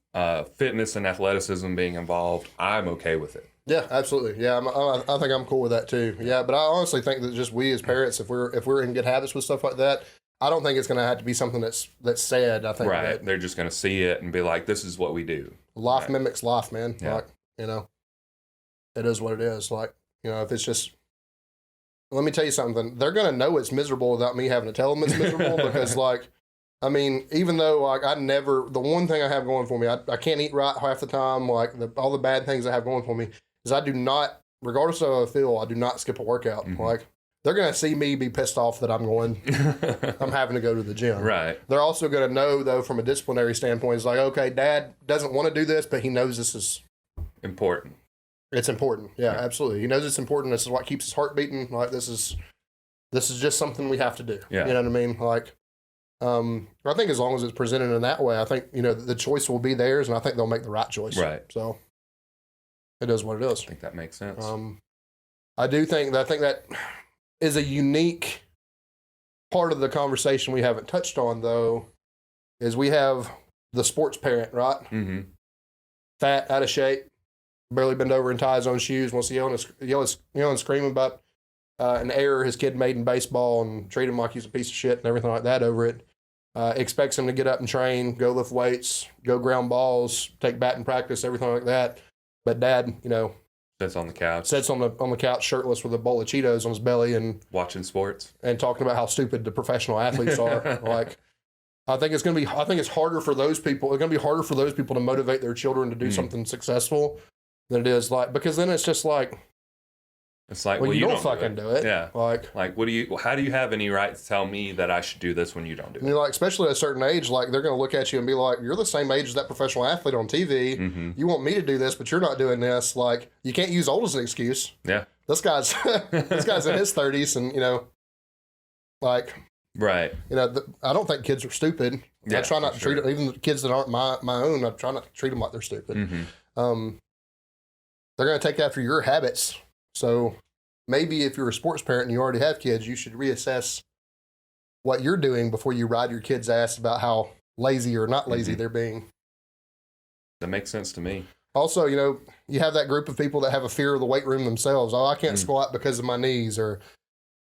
fitness and athleticism being involved, I'm okay with it. Yeah, absolutely. Yeah, I think I'm cool with that too. Yeah, but I honestly think that just we as parents, if we're in good habits with stuff like that, I don't think it's going to have to be something that's said. I think right. They're just going to see it and be like, "This is what we do." Life mimics life, man. Yeah. Like, it is what it is. Like, if it's just, let me tell you something. They're going to know it's miserable without me having to tell them it's miserable because, like, I mean, even though like the one thing I have going for me, I can't eat right half the time. Like all the bad things I have going for me is I do not, regardless of how I feel, I do not skip a workout. Like they're gonna see me be pissed off that I'm having to go to the gym. Right. They're also gonna know though from a disciplinary standpoint, it's like, okay, Dad doesn't want to do this, but he knows this is important. It's important. Yeah, absolutely. He knows it's important. This is what keeps his heart beating. Like this is just something we have to do. Yeah. You know what I mean? Like, I think as long as it's presented in that way, I think, the choice will be theirs, and I think they'll make the right choice. Right. So it is what it is. I think that makes sense. I think that is a unique part of the conversation we haven't touched on, though, is we have the sports parent, right? Mm-hmm. Fat, out of shape, barely bend over and tie his own shoes, wants to yell and scream about an error his kid made in baseball and treat him like he's a piece of shit and everything like that over it. Expects him to get up and train, go lift weights, go ground balls, take batting practice, everything like that. But Dad, sits on the couch, sits on the couch shirtless with a bowl of Cheetos on his belly and watching sports and talking about how stupid the professional athletes are. Like, I think it's harder for those people. It's going to be harder for those people to motivate their children to do something successful than it is because then it's just like, it's like, well, you don't fucking do it. Yeah. Like, how do you have any right to tell me that I should do this when you don't do it? Like, especially at a certain age, like they're going to look at you and be like, you're the same age as that professional athlete on TV. Mm-hmm. You want me to do this, but you're not doing this. Like, you can't use old as an excuse. Yeah. This guy's in his 30s and, like, right. I don't think kids are stupid. Yeah, I try not to treat them, even the kids that aren't my own, I try not to treat them like they're stupid. Mm-hmm. They're going to take after your habits. So maybe if you're a sports parent and you already have kids, you should reassess what you're doing before you ride your kid's ass about how lazy or not lazy they're being. That makes sense to me. Also, you have that group of people that have a fear of the weight room themselves. Oh, I can't squat because of my knees, or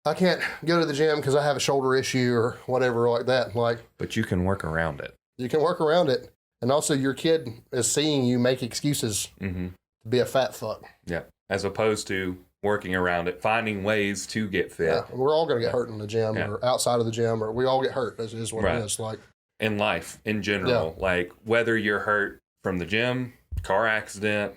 I can't go to the gym because I have a shoulder issue or whatever like that. Like, but you can work around it. You can work around it. And also your kid is seeing you make excuses to be a fat fuck. Yeah. As opposed to working around it, finding ways to get fit. Yeah. We're all going to get hurt in the gym or outside of the gym, or we all get hurt. Is what it is. Like, in life, in general, like whether you're hurt from the gym, car accident,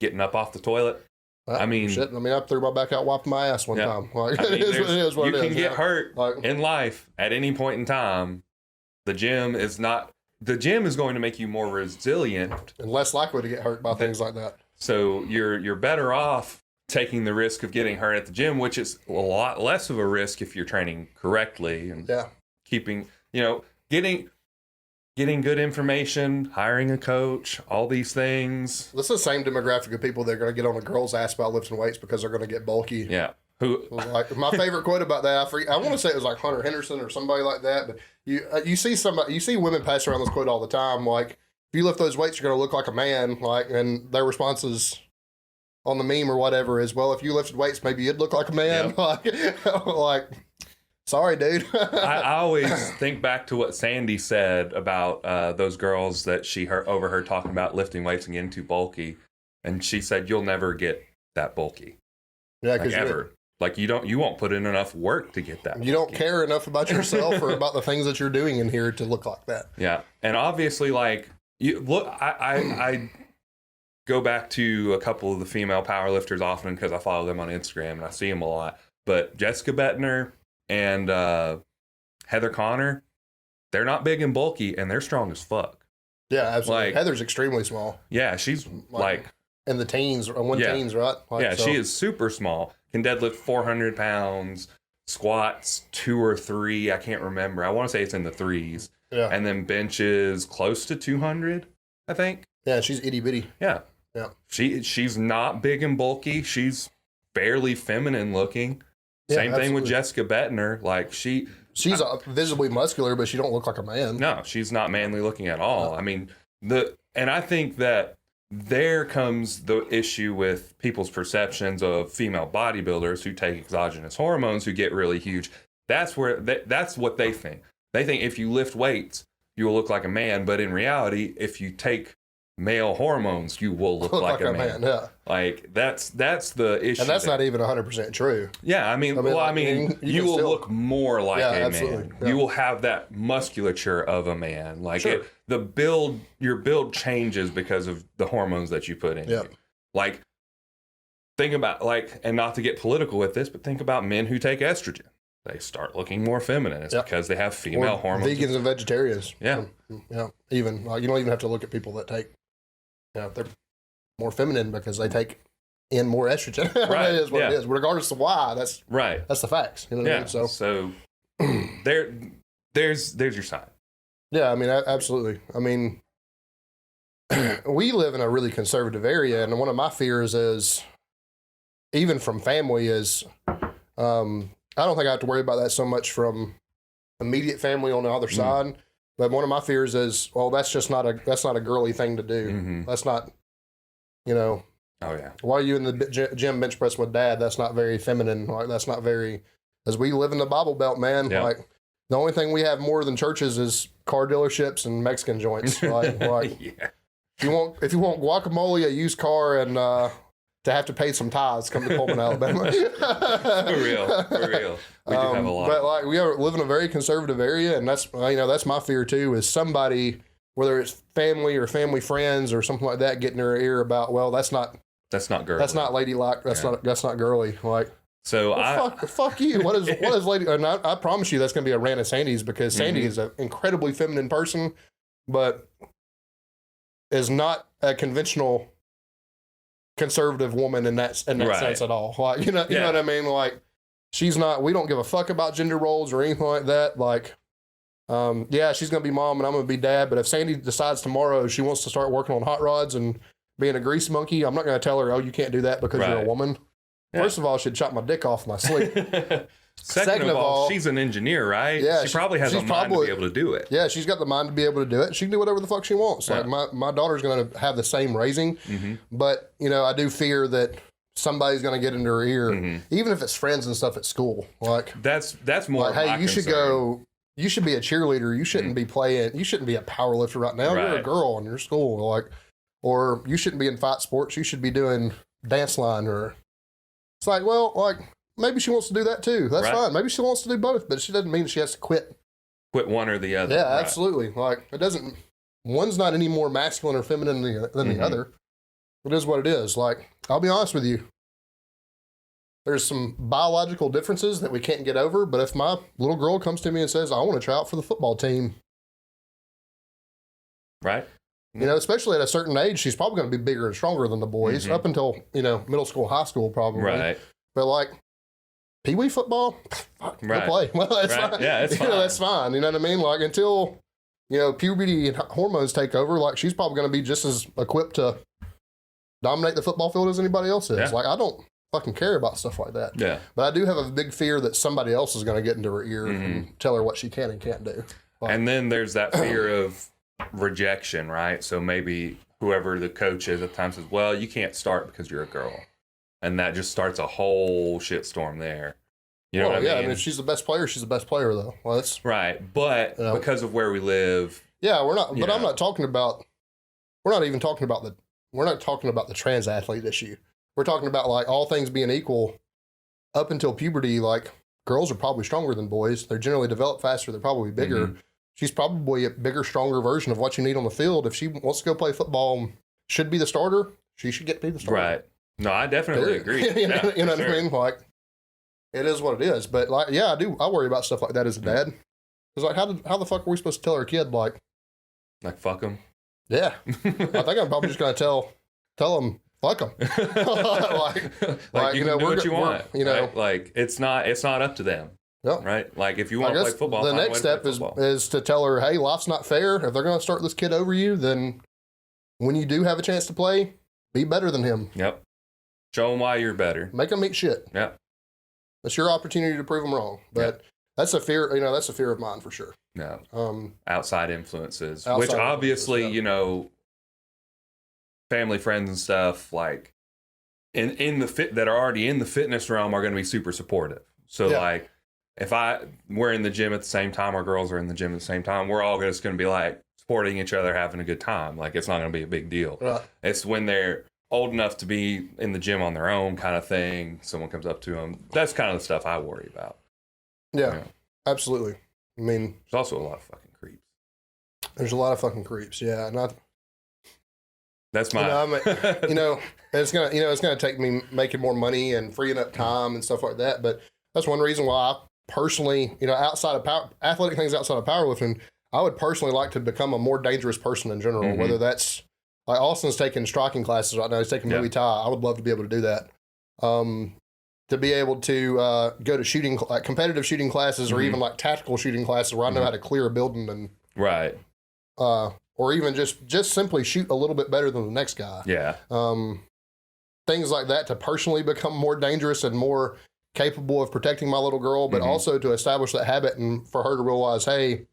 getting up off the toilet. I mean, I threw my back out, wiping my ass one time. Like, it is what it is. You can get hurt in life at any point in time. The gym is going to make you more resilient and less likely to get hurt by things like that. So you're better off taking the risk of getting hurt at the gym, which is a lot less of a risk if you're training correctly and keeping, getting good information, hiring a coach, all these things. This is the same demographic of people that are going to get on a girl's ass about lifting weights because they're going to get bulky. Yeah. Like my favorite quote about that, I want to say it was like Hunter Henderson or somebody like that, but you see women pass around this quote all the time, like, if you lift those weights, you're going to look like a man, like, and their responses on the meme or whatever is, well, if you lifted weights, maybe you'd look like a man. Yep. like, sorry, dude. I always think back to what Sandy said about those girls that she overheard talking about lifting weights and getting too bulky, and she said, "You'll never get that bulky, because ever. Like you won't put in enough work to get that. You don't care enough about yourself or about the things that you're doing in here to look like that." Yeah, and obviously, like you look, I go back to a couple of the female powerlifters often because I follow them on Instagram and I see them a lot. But Jessica Bettner and Heather Connor, they're not big and bulky, and they're strong as fuck. Yeah, absolutely. Like, Heather's extremely small. Yeah, she's like in the teens, teens, right? Like, she is super small. Can deadlift 400 pounds, squats 2 or 3. I can't remember. I want to say it's in the 3s. Yeah. And then benches close to 200, I think. Yeah, she's itty bitty. Yeah. Yeah. She's not big and bulky. She's fairly feminine looking. Yeah, Same absolutely. thing with Jessica Bettner. Like she's visibly muscular, but she don't look like a man. No, she's not manly looking at all. I mean, and I think that there comes the issue with people's perceptions of female bodybuilders who take exogenous hormones who get really huge. That's what they think. They think if you lift weights, you will look like a man. But in reality, if you take male hormones, you will look like a man. Yeah. Like that's the issue. And that's there. not even 100% true. Yeah, I mean, you will still look more like a absolutely. man. Yeah. You will have that musculature of a man. Like Sure. your build changes because of the hormones that you put in. Yeah. You. Like, think about and not to get political with this, but think about men who take estrogen. They start looking more feminine. It's because they have female hormones. Vegans and vegetarians. Yeah. Yeah. Even you don't even have to look at people that take. They're more feminine because they take in more estrogen. Right. It is what it is. Regardless of why, that's right. That's the facts. You know what I mean? So there's your sign. Yeah, I mean, absolutely. I mean, we live in a really conservative area, and one of my fears is, even from family, is I don't think I have to worry about that so much from immediate family on the other side. But one of my fears is, well, that's not a girly thing to do. Mm-hmm. That's not, Oh yeah. Why are you in the gym bench press with dad? That's not very feminine. Like that's not very. As we live in the Bible Belt, man. Yeah. Like the only thing we have more than churches is car dealerships and Mexican joints. Like yeah. if you want guacamole, a used car, and to have to pay some tithes, come to Pullman, Alabama. For real. We do have a lot. But like we live in a very conservative area, and that's that's my fear too. Is somebody, whether it's family or family friends or something like that, getting their ear about, well, that's not girly. That's not ladylike. That's not girly. Like so, fuck you. What is lady? And I promise you, that's going to be a rant at Sandy's because Sandy is an incredibly feminine person, but is not a conventional conservative woman in that sense at all. Like you know what I mean? Like she's not. We don't give a fuck about gender roles or anything like that. Like. She's gonna be mom and I'm gonna be dad. But if Sandy decides tomorrow she wants to start working on hot rods and being a grease monkey, I'm not gonna tell her, oh, you can't do that because you're a woman. Yeah. First of all, she'd chop my dick off in my sleep. Second of all, she's an engineer, right? Yeah, she probably has a mind to be able to do it. Yeah, she's got the mind to be able to do it. She can do whatever the fuck she wants. Yeah. Like my daughter's gonna have the same raising, but I do fear that somebody's gonna get into her ear, even if it's friends and stuff at school. Like that's more. Like, hey, you should go. You should be a cheerleader. You shouldn't be playing. You shouldn't be a power lifter right now. Right. You're a girl in your school, or you shouldn't be in fight sports. You should be doing dance line. Or it's like, well, maybe she wants to do that too. That's fine. Maybe she wants to do both, but she doesn't mean she has to quit. Quit one or the other. Yeah, absolutely. Like it doesn't. One's not any more masculine or feminine than the other. It is what it is. Like I'll be honest with you. There's some biological differences that we can't get over, but if my little girl comes to me and says, I want to try out for the football team. Right. Especially at a certain age, she's probably going to be bigger and stronger than the boys up until, middle school, high school probably. Right. But Pee-wee football, right. Play. Well, that's fine. Yeah, it's fine. That's fine. You know what I mean? Like until, puberty and hormones take over, she's probably going to be just as equipped to dominate the football field as anybody else is. Yeah. I don't fucking care about stuff like that. Yeah. But I do have a big fear that somebody else is going to get into her ear and tell her what she can and can't do. And then there's that fear of rejection, right? So maybe whoever the coach is at times says, well, you can't start because you're a girl. And that just starts a whole shitstorm there. You know what I mean? Yeah, I mean, if she's the best player, she's the best player, though. Well, that's right. But because of where we live. Yeah, we're not, but I'm not talking about, we're not talking about the trans athlete issue. We're talking about all things being equal up until puberty, girls are probably stronger than boys. They're generally developed faster. They're probably bigger. She's probably a bigger, stronger version of what you need on the field. If she wants to go play football, should be the starter, she should get to be the starter. Right. No, I definitely agree. you know what I mean? It is what it is. But I worry about stuff like that as a dad. It's how the fuck are we supposed to tell our kid fuck them? Yeah. I think I'm probably just going to tell them, fuck them. You can do what you want. Right? It's not up to them. Yep. Right? If you want to play football, the next step is to tell her, hey, life's not fair. If they're going to start this kid over you, then when you do have a chance to play, be better than him. Yep. Show them why you're better. Make them eat shit. Yep. That's your opportunity to prove them wrong. But that's a fear, that's a fear of mine for sure. No. Outside influences, which obviously, family, friends and stuff in the that are already in the fitness realm are going to be super supportive. So if we're in the gym at the same time, our girls are in the gym at the same time, we're all just going to be supporting each other, having a good time. Like, it's not going to be a big deal. Right. It's when they're old enough to be in the gym on their own kind of thing. Someone comes up to them. That's kind of the stuff I worry about. Yeah, Yeah. absolutely. I mean, There's also a lot of fucking creeps. there's a lot of fucking creeps. Yeah, and That's my. it's gonna take me making more money and freeing up time and stuff like that. But that's one reason why I personally, outside of athletic things outside of powerlifting, I would personally like to become a more dangerous person in general. Mhm. Whether that's like Austin's taking striking classes right now, he's taking Muay Thai. I would love to be able to do that. To be able to go to shooting, like competitive shooting classes, or even like tactical shooting classes where I know how to clear a building and Right. or even just simply shoot a little bit better than the next guy. Yeah. Things like that to personally become more dangerous and more capable of protecting my little girl, but also to establish that habit and for her to realize, hey,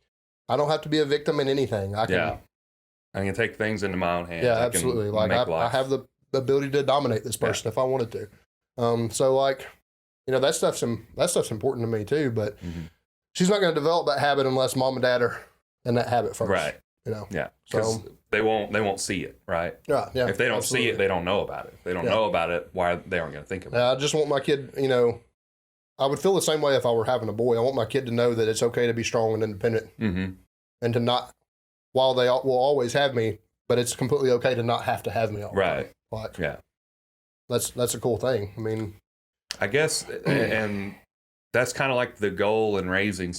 I don't have to be a victim in anything. I can take things into my own hands. Yeah, I can absolutely. Like make I life. have the ability to dominate this person if I wanted to. So like, that stuff's important to me too. But she's not going to develop that habit unless mom and dad are in that habit first. Right. Yeah. Because So they won't see it. Right. yeah. If they don't see absolutely. it, they don't know about it. If they don't know about it, why they aren't going to think about I just want my kid. I would feel the same way if I were having a boy. I want my kid to know that it's okay to be strong and independent, it. and to not, while they will always have me, but it's completely okay to not have to have me all the time. Right. Like, Yeah. that's a cool thing. I mean, I guess, and that's kind of like the goal in raising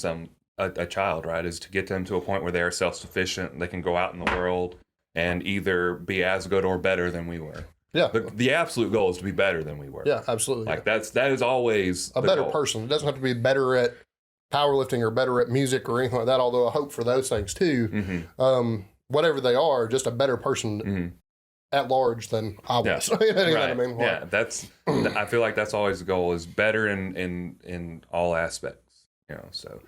a child, right? Is to get them to a point where they are self-sufficient and they can go out in the world and either be as good or better than we were. yeah, The absolute goal is to be better than we were. yeah, absolutely. Like that is always a the better goal. person. It doesn't have to be better at powerlifting or better at music or anything like that, although I hope for those things too. Mhm. Whatever they are, just a better person Mhm. at large than I was. Yeah. You know what Right. I mean? Yeah, I feel like that's always the goal, is better in all aspects, so.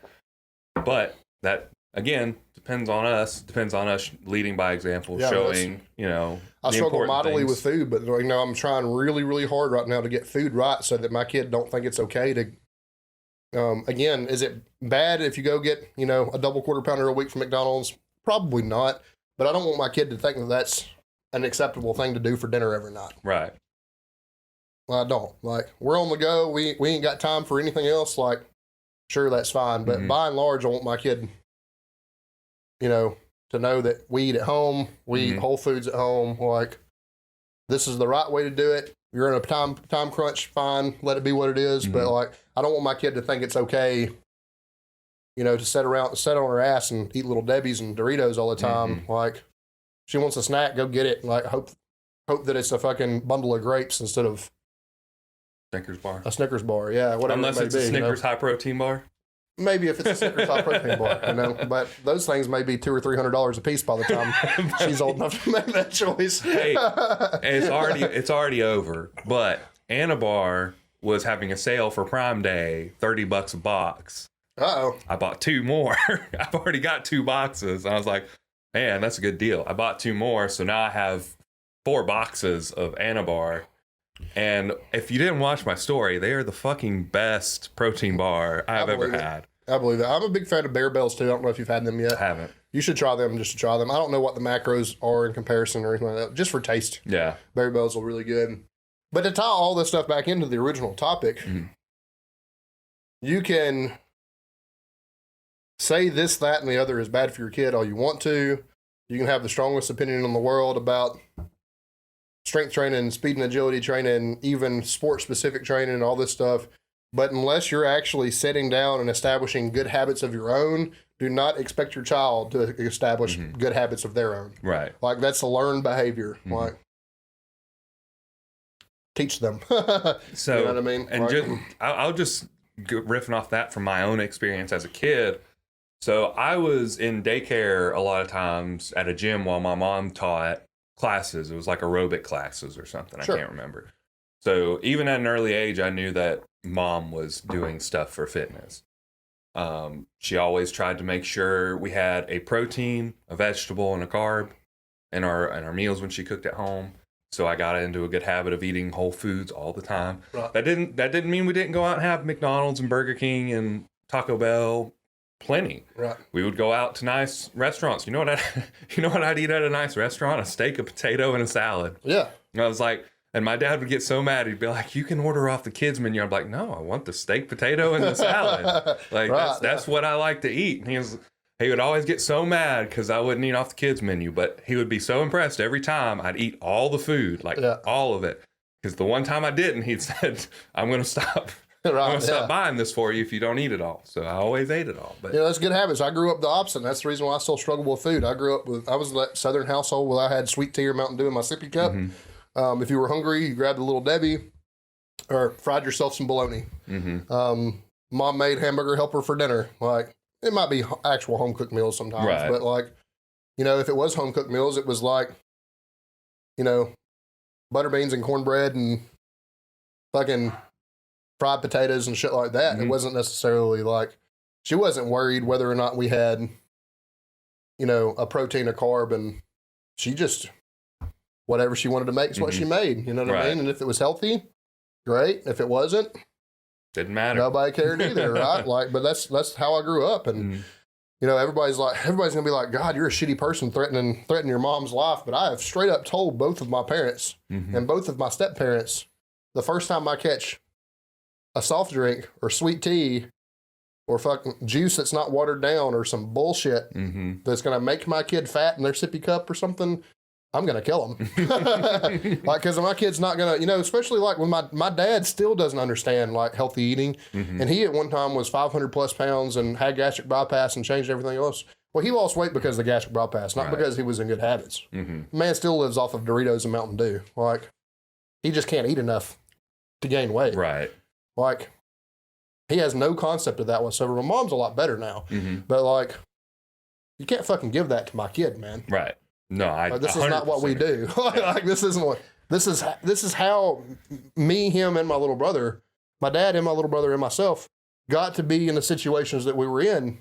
But that, again, depends on us leading by example, Yeah, showing, I the struggle important mightily with things. food, but I'm trying really, really hard right now to get food right so that my kid don't think it's okay to. Again, is it bad if you go get a double quarter pounder a week from McDonald's? Probably not, but I don't want my kid to think that that's an acceptable thing to do for dinner every night. Right. I don't. Like, we're on the go. We ain't got time for anything else. Like, sure, that's fine, but by and large, I want my kid, to know that we eat at home. We eat whole foods at home. Like, this is the right way to do it. You're in a time crunch, fine, let it be what it is. But like, I don't want my kid to think it's okay, to sit on her ass and eat Little Debbie's and Doritos all the time. Like, she wants a snack, go get it. Like, hope that it's a fucking bundle of grapes instead of Snickers bar. a Snickers bar. Yeah, whatever. Unless it may it's a be, Snickers high protein bar. Maybe if it's a Snickers high protein bar, but those things may be $200 or $300 a piece by the time she's old enough to make that choice. Hey, it's already over. But Anabar was having a sale for Prime Day, $30 a box. Uh-oh. I bought 2 more. I've already got 2 boxes. And I was like, man, that's a good deal. I bought 2 more, so now I have 4 boxes of Anabar. And if you didn't watch my story, they are the fucking best protein bar I've ever had. I believe that. I'm a big fan of Bear Bells too. I don't know if you've had them yet. I haven't. You should try them just to try them. I don't know what the macros are in comparison or anything like that. Just for taste. Yeah. Bear Bells are really good. But to tie all this stuff back into the original topic, you can say this, that, and the other is bad for your kid all you want to. You can have the strongest opinion in the world about strength training, speed and agility training, even sport-specific training and all this stuff. But unless you're actually sitting down and establishing good habits of your own, do not expect your child to establish good habits of their own. Right. Like, that's a learned behavior. Like, teach them. So, you know what I mean? And Like, I'll just go riffing off that from my own experience as a kid. So I was in daycare a lot of times at a gym while my mom taught classes. It was like aerobic classes or something. Sure. I can't remember. So even at an early age, I knew that mom was doing stuff for fitness. She always tried to make sure we had a protein, a vegetable, and a carb in our meals when she cooked at home. So I got into a good habit of eating whole foods all the time. Right. That didn't mean we didn't go out and have McDonald's and Burger King and Taco Bell plenty. Right. We would go out to nice restaurants. You know what I'd eat at a nice restaurant? A steak, a potato, and a salad. Yeah. And I was like, and my dad would get so mad. He'd be like, "You can order off the kids menu." I'm like, "No, I want the steak, potato, and the salad. Like Right, that's what I like to eat." And he would always get so mad because I wouldn't eat off the kids menu, but he would be so impressed every time I'd eat all the food, like all of it. Because the one time I didn't, he'd said, "I'm going to stop. I'm going to stop buying this for you if you don't eat it all." So I always ate it all. But that's good habits. I grew up the opposite. And that's the reason why I still struggle with food. I was in that Southern household where I had sweet tea or Mountain Dew in my sippy cup. If you were hungry, you grabbed a Little Debbie or fried yourself some bologna. Mom made hamburger helper for dinner. Like, it might be actual home cooked meals sometimes, Right. but like, if it was home cooked meals, it was like, butter beans and cornbread and fucking fried potatoes and shit like that. It wasn't necessarily like, she wasn't worried whether or not we had, a protein, a carb, and she just, whatever she wanted to make is what she made. You know what I mean? And if it was healthy, great. If it wasn't, didn't matter. Nobody cared either, right? Like, but that's how I grew up. And, everybody's going to be like, "God, you're a shitty person threatening your mom's life." But I have straight up told both of my parents and both of my step parents, the first time I catch a soft drink or sweet tea or fucking juice that's not watered down or some bullshit that's going to make my kid fat in their sippy cup or something, I'm going to kill them. Like, because my kid's not going to, especially like when my dad still doesn't understand like healthy eating. And he at one time was 500 plus pounds and had gastric bypass and changed everything else. Well, he lost weight because of the gastric bypass, not because he was in good habits. The man still lives off of Doritos and Mountain Dew. Like, he just can't eat enough to gain weight. Right. Like, he has no concept of that whatsoever. My mom's a lot better now. But like, you can't fucking give that to my kid, man. Right. No, this is not what we do. Like, this is how me, him, and my little brother, my dad and my little brother and myself got to be in the situations that we were in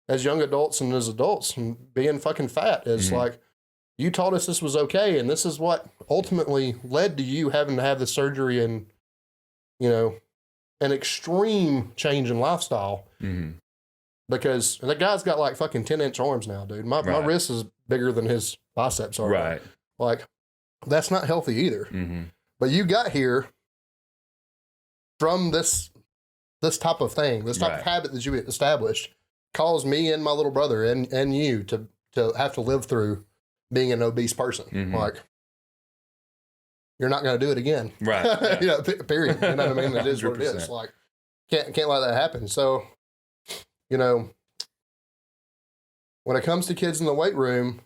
as young adults and as adults, and being fucking fat is like, you told us this was okay, and this is what ultimately led to you having to have the surgery and, an extreme change in lifestyle. Because the guy's got like fucking 10-inch arms now, dude. My wrist is bigger than his biceps are. Right. Like, that's not healthy either. But you got here from this type of thing, this type of habit that you established, caused me and my little brother and you to have to live through being an obese person. Like, you're not going to do it again. Right. Yeah. Period. You know what I mean? It is what it is. Like, can't let that happen. So, when it comes to kids in the weight room,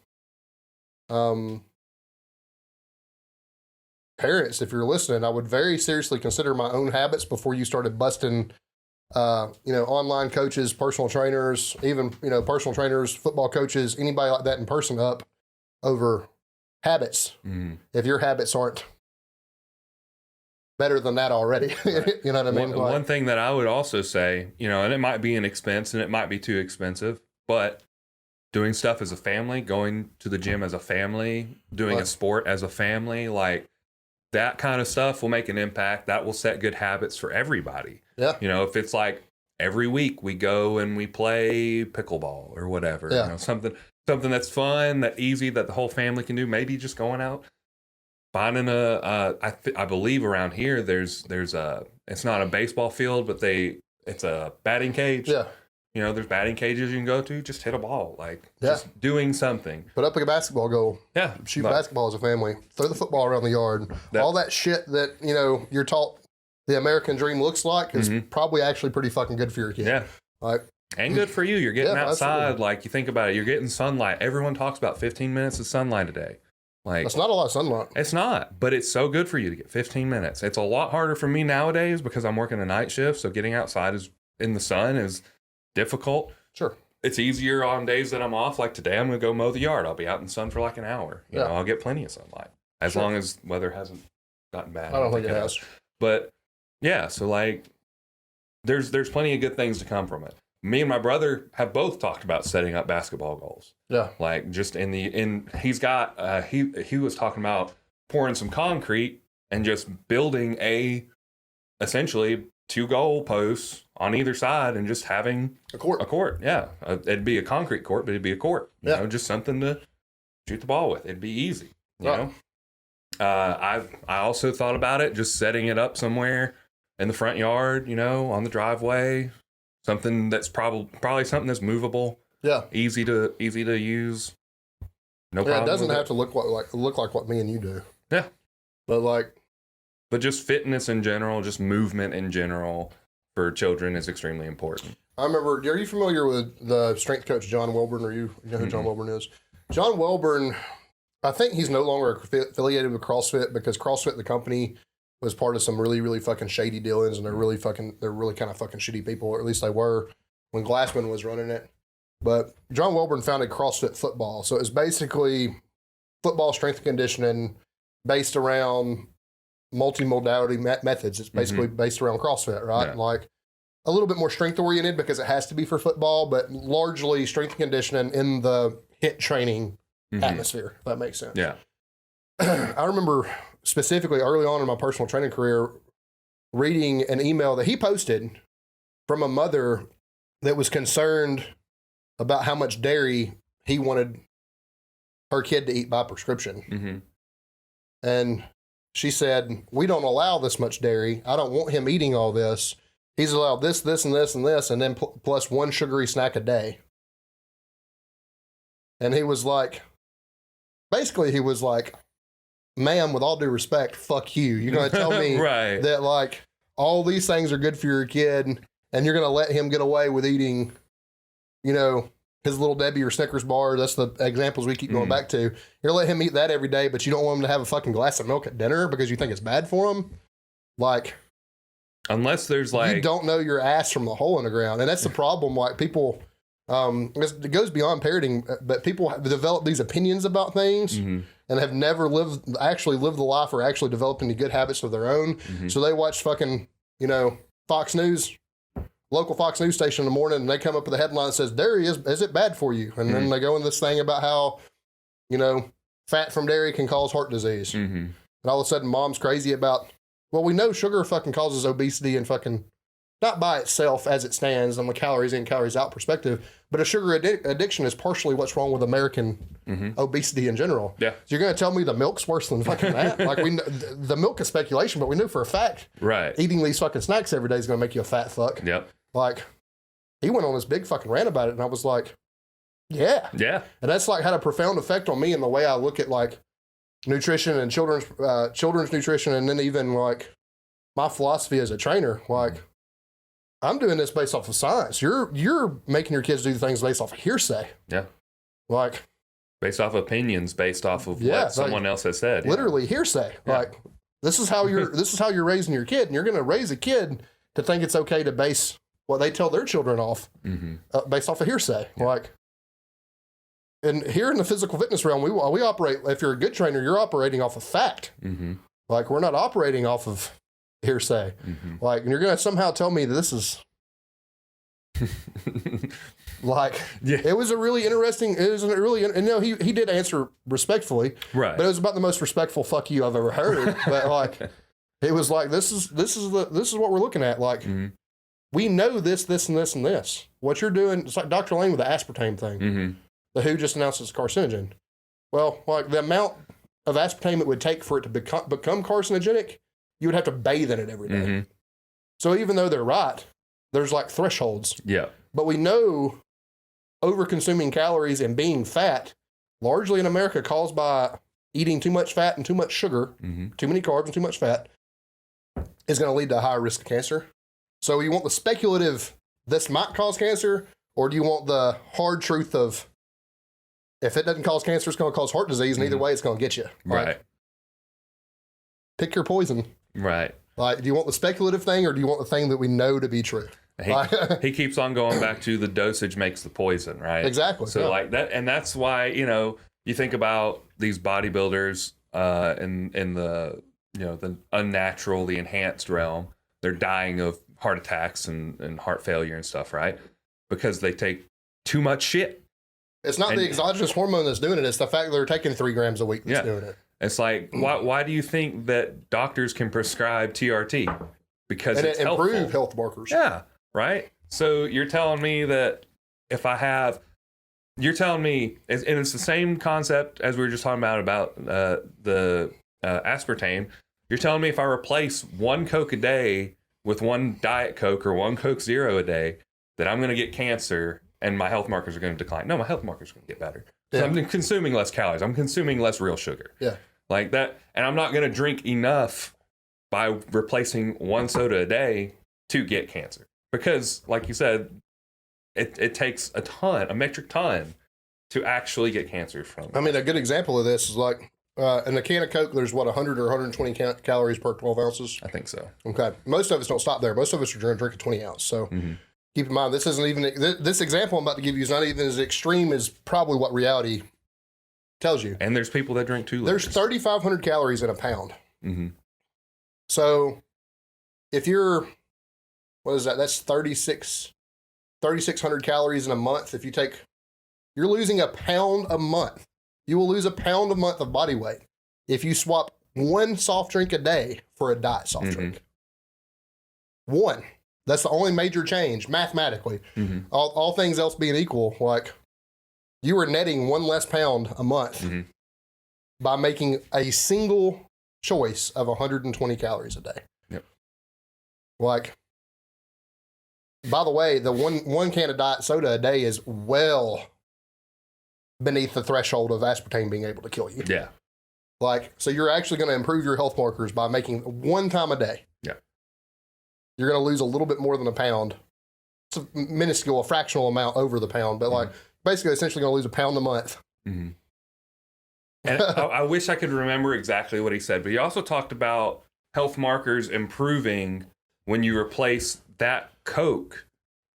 parents, if you're listening, I would very seriously consider my own habits before you started busting, online coaches, personal trainers, even, personal trainers, football coaches, anybody like that in person up over habits. If your habits aren't better than that already. Right. You know what I mean? One thing that I would also say, and it might be an expense and it might be too expensive, but doing stuff as a family, going to the gym as a family, doing a sport as a family, like that kind of stuff will make an impact. That will set good habits for everybody. Yeah. If it's like every week we go and we play pickleball or whatever, something that's fun, that easy, that the whole family can do. Maybe just going out, finding I believe around here there's it's not a baseball field, but it's a batting cage. Yeah. There's batting cages you can go to. Just hit a ball, just doing something. Put up a basketball goal. Yeah, shoot basketball as a family. Throw the football around the yard. All that shit that you're taught the American dream looks like is probably actually pretty fucking good for your kid. Yeah, and good for you. You're getting outside. Absolutely. Like, you think about it, you're getting sunlight. Everyone talks about 15 minutes of sunlight a day. Like, that's not a lot of sunlight. It's not, but it's so good for you to get 15 minutes. It's a lot harder for me nowadays because I'm working a night shift, so getting outside in the sun is difficult. Sure. It's easier on days that I'm off. Like today, I'm going to go mow the yard. I'll be out in the sun for like an hour. You know, I'll get plenty of sunlight as long as weather hasn't gotten bad. I don't think it has. But yeah, so like there's plenty of good things to come from it. Me and my brother have both talked about setting up basketball goals. Yeah. Like just he's got, he was talking about pouring some concrete and just building essentially 2 goal posts on either side and just having A court. a court. Yeah. It'd be a concrete court, but it'd be a court. You know, just something to shoot the ball with. It'd be easy. You know? I also thought about it, just setting it up somewhere in the front yard, you know, on the driveway. Something that's probably something that's movable. Yeah. Easy to use. No problem. It doesn't with have to look like what me and you do. Yeah. But just fitness in general, just movement in general for children is extremely important. I remember, are you familiar with the strength coach John Welborn? Or you know who John Welborn is? John Welborn, I think he's no longer affiliated with CrossFit because CrossFit, the company, was part of some really, really fucking shady dealings, and they're really kind of fucking shitty people, or at least they were when Glassman was running it. But John Welborn founded CrossFit Football. So it's basically football strength and conditioning based around multimodality methods. It's basically based around CrossFit, right? Yeah. Like a little bit more strength oriented because it has to be for football, but largely strength and conditioning in the HIIT training atmosphere, if that makes sense. Yeah. I remember specifically early on in my personal training career reading an email that he posted from a mother that was concerned about how much dairy he wanted her kid to eat by prescription. And she said, we don't allow this much dairy. I don't want him eating all this. He's allowed this, this, and this, and this, and then plus one sugary snack a day. And he was like, basically, he was like, ma'am, with all due respect, fuck you. You're going to tell me Right. that, like, all these things are good for your kid, and you're going to let him get away with eating, you know, his Little Debbie or Snickers bar. That's the examples we keep going back to. You're going to let him eat that every day, but you don't want him to have a fucking glass of milk at dinner because you think it's bad for him? Like, unless there's like... you don't know your ass from the hole in the ground. And that's the problem. Like, people... it goes beyond parenting, but people have developed these opinions about things and have never actually lived the life or actually developed any good habits of their own. So they watch fucking, you know, Fox News, local Fox News station in the morning, and they come up with a headline that says, dairy, is it bad for you? And then they go in this thing about how, you know, fat from dairy can cause heart disease. And all of a sudden mom's crazy about, well, we know sugar fucking causes obesity and fucking, not by itself as it stands on the calories in, calories out perspective, but a sugar addiction is partially what's wrong with American obesity in general. Yeah. So you're going to tell me the milk's worse than fucking that? Like, the milk is speculation, but we knew for a fact eating these fucking snacks every day is going to make you a fat fuck. Yep. Like, he went on this big fucking rant about it, and I was like, yeah. Yeah. And that's like had a profound effect on me in the way I look at like nutrition and children's nutrition, and then even like my philosophy as a trainer. Like, I'm doing this based off of science. You're making your kids do things based off of hearsay. Yeah. Like, based off opinions, based off of what someone else has said. Literally hearsay. Yeah. Like, this is how you're raising your kid, and you're going to raise a kid to think it's okay to base what they tell their children off based off of hearsay. Yeah. Like, and here in the physical fitness realm, we operate. If you're a good trainer, you're operating off of fact. Like, we're not operating off of hearsay. Like, and you're going to somehow tell me that this is like, it was a really interesting, and you know, he did answer respectfully, right? But it was about the most respectful fuck you I've ever heard. But like, it was like, this is what we're looking at. Like, we know this, and this, and this. What you're doing, it's like Dr. Lane with the aspartame thing. The WHO just announced it's a carcinogen. Well, like, the amount of aspartame it would take for it to become carcinogenic, you would have to bathe in it every day. So even though they're right, there's like thresholds. Yeah. But we know over-consuming calories and being fat, largely in America, caused by eating too much fat and too much sugar, too many carbs and too much fat, is going to lead to a higher risk of cancer. So you want the speculative, this might cause cancer, or do you want the hard truth of, if it doesn't cause cancer, it's going to cause heart disease, and either way, it's going to get you. Like, Right. Pick your poison. Right. Like, do you want the speculative thing, or do you want the thing that we know to be true? He keeps on going back to the dosage makes the poison, right? Exactly. So like that, and that's why, you know, you think about these bodybuilders in the, you know, the unnatural, the enhanced realm, they're dying of heart attacks and heart failure and stuff, right? Because they take too much shit. It's not the exogenous hormone that's doing it. It's the fact that they're taking 3 grams a week that's doing it. It's like, why do you think that doctors can prescribe TRT? because And it's it improve helpful. health markers. Yeah, right. So you're telling me that if I have, you're telling me, and it's the same concept as we were just talking about the aspartame. You're telling me if I replace one Coke a day with one Diet Coke or one Coke Zero a day, that I'm going to get cancer and my health markers are going to decline. No, my health markers are going to get better. Yeah. I'm consuming less calories. I'm consuming less real sugar. Yeah. Like that. And I'm not going to drink enough by replacing one soda a day to get cancer. Because, like you said, it takes a metric ton to actually get cancer from it. I mean, a good example of this is like in a can of Coke, there's 100 or 120 calories per 12 ounces. I think so. Okay. Most of us don't stop there. Most of us are drinking a 20 ounce. So keep in mind, this isn't even, this example I'm about to give you is not even as extreme as probably what reality tells you. And there's people that drink 2 liters. There's 3,500 calories in a pound. Mm-hmm. So if you're, what is that? That's 3,600 calories in a month. If you take, you're losing a pound a month. You will lose a pound a month of body weight if you swap one soft drink a day for a diet soft drink. One. That's the only major change mathematically. All things else being equal, like you are netting one less pound a month by making a single choice of 120 calories a day. Yep. Like, by the way, the one can of diet soda a day is well beneath the threshold of aspartame being able to kill you. Yeah. Like, so you're actually going to improve your health markers by making one time a day. Yeah. You're going to lose a little bit more than a pound. It's a minuscule, a fractional amount over the pound, but like basically essentially going to lose a pound a month. And I wish I could remember exactly what he said, but he also talked about health markers improving when you replace that Coke,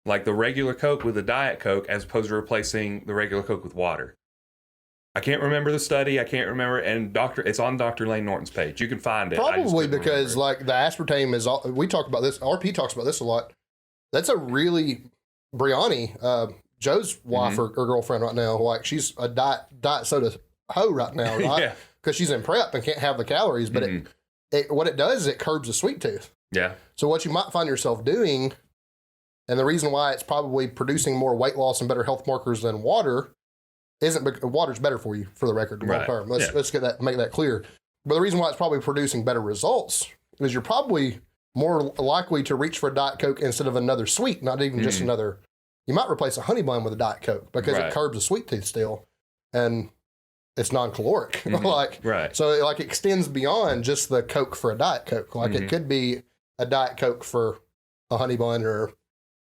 like the regular Coke with a Diet Coke, as opposed to replacing the regular Coke with water. I can't remember the study. I can't remember. And it's on Dr. Lane Norton's page. You can find it. Probably because like the aspartame is, we talk about this, RP talks about this a lot. That's a really, Brianni, Joe's wife or girlfriend right now, like she's a diet soda hoe right now, right? Yeah. Because she's in prep and can't have the calories, but what it does is it curbs the sweet tooth. Yeah. So what you might find yourself doing, and the reason why it's probably producing more weight loss and better health markers than water, isn't because water's better for you, for the record, long term. Let's make that clear. But the reason why it's probably producing better results is you're probably more likely to reach for a Diet Coke instead of another sweet, not even just another. You might replace a honey bun with a Diet Coke because it curbs the sweet tooth still, and it's non-caloric. So it like extends beyond just the Coke for a Diet Coke. Like it could be a Diet Coke for a honey bun or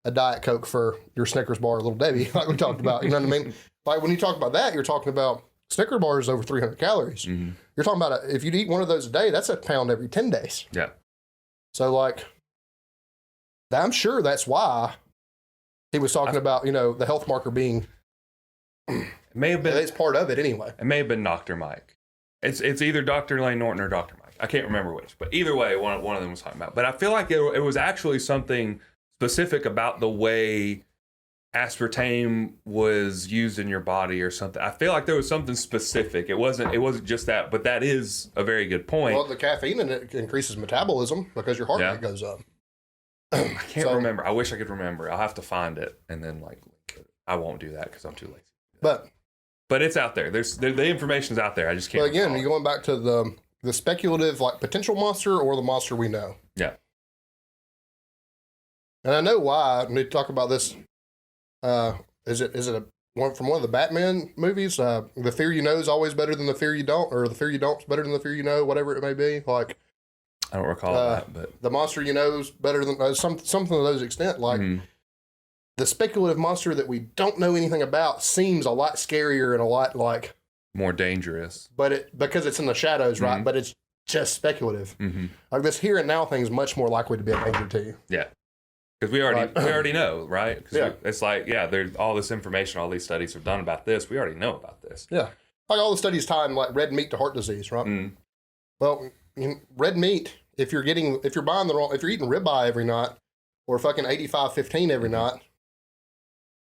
a Diet Coke for your Snickers bar or Little Debbie, like we talked about. You know what I mean? Like when you talk about that, you're talking about Snicker bars over 300 calories. You're talking about if you'd eat one of those a day, that's a pound every 10 days. Yeah. So like, I'm sure that's why he was talking about, the health marker being. It may have been. It's part of it anyway. It may have been Dr. Mike. It's either Dr. Lane Norton or Dr. Mike. I can't remember which, but either way, one of them was talking about. But I feel like it was actually something specific about the way aspartame was used in your body or something. I feel like there was something specific. It wasn't just that, but that is a very good point. Well, the caffeine in it increases metabolism because your heart rate goes up. I can't remember. I wish I could remember. I'll have to find it and then link it. I won't do that because I'm too lazy. But it's out there. The information's out there. I just can't. But again, you're going back to the speculative, like potential monster or the monster we know. Yeah. And I know why. I need to talk about this. Is it one from one of the Batman movies? The fear you know is always better than the fear you don't, or the fear you don't is better than the fear you know, whatever it may be. Like, I don't recall that, but the monster you know is better than something to those extent. Like the speculative monster that we don't know anything about seems a lot scarier and a lot like more dangerous. But because it's in the shadows, right? But it's just speculative. Like this here and now thing is much more likely to be a danger to you. Yeah. Because we already know, right? It's like, there's all this information, all these studies have done about this. We already know about this. Yeah. Like all the studies tying like red meat to heart disease, right? Well, red meat, if you're eating ribeye every night or fucking 85-15 every night,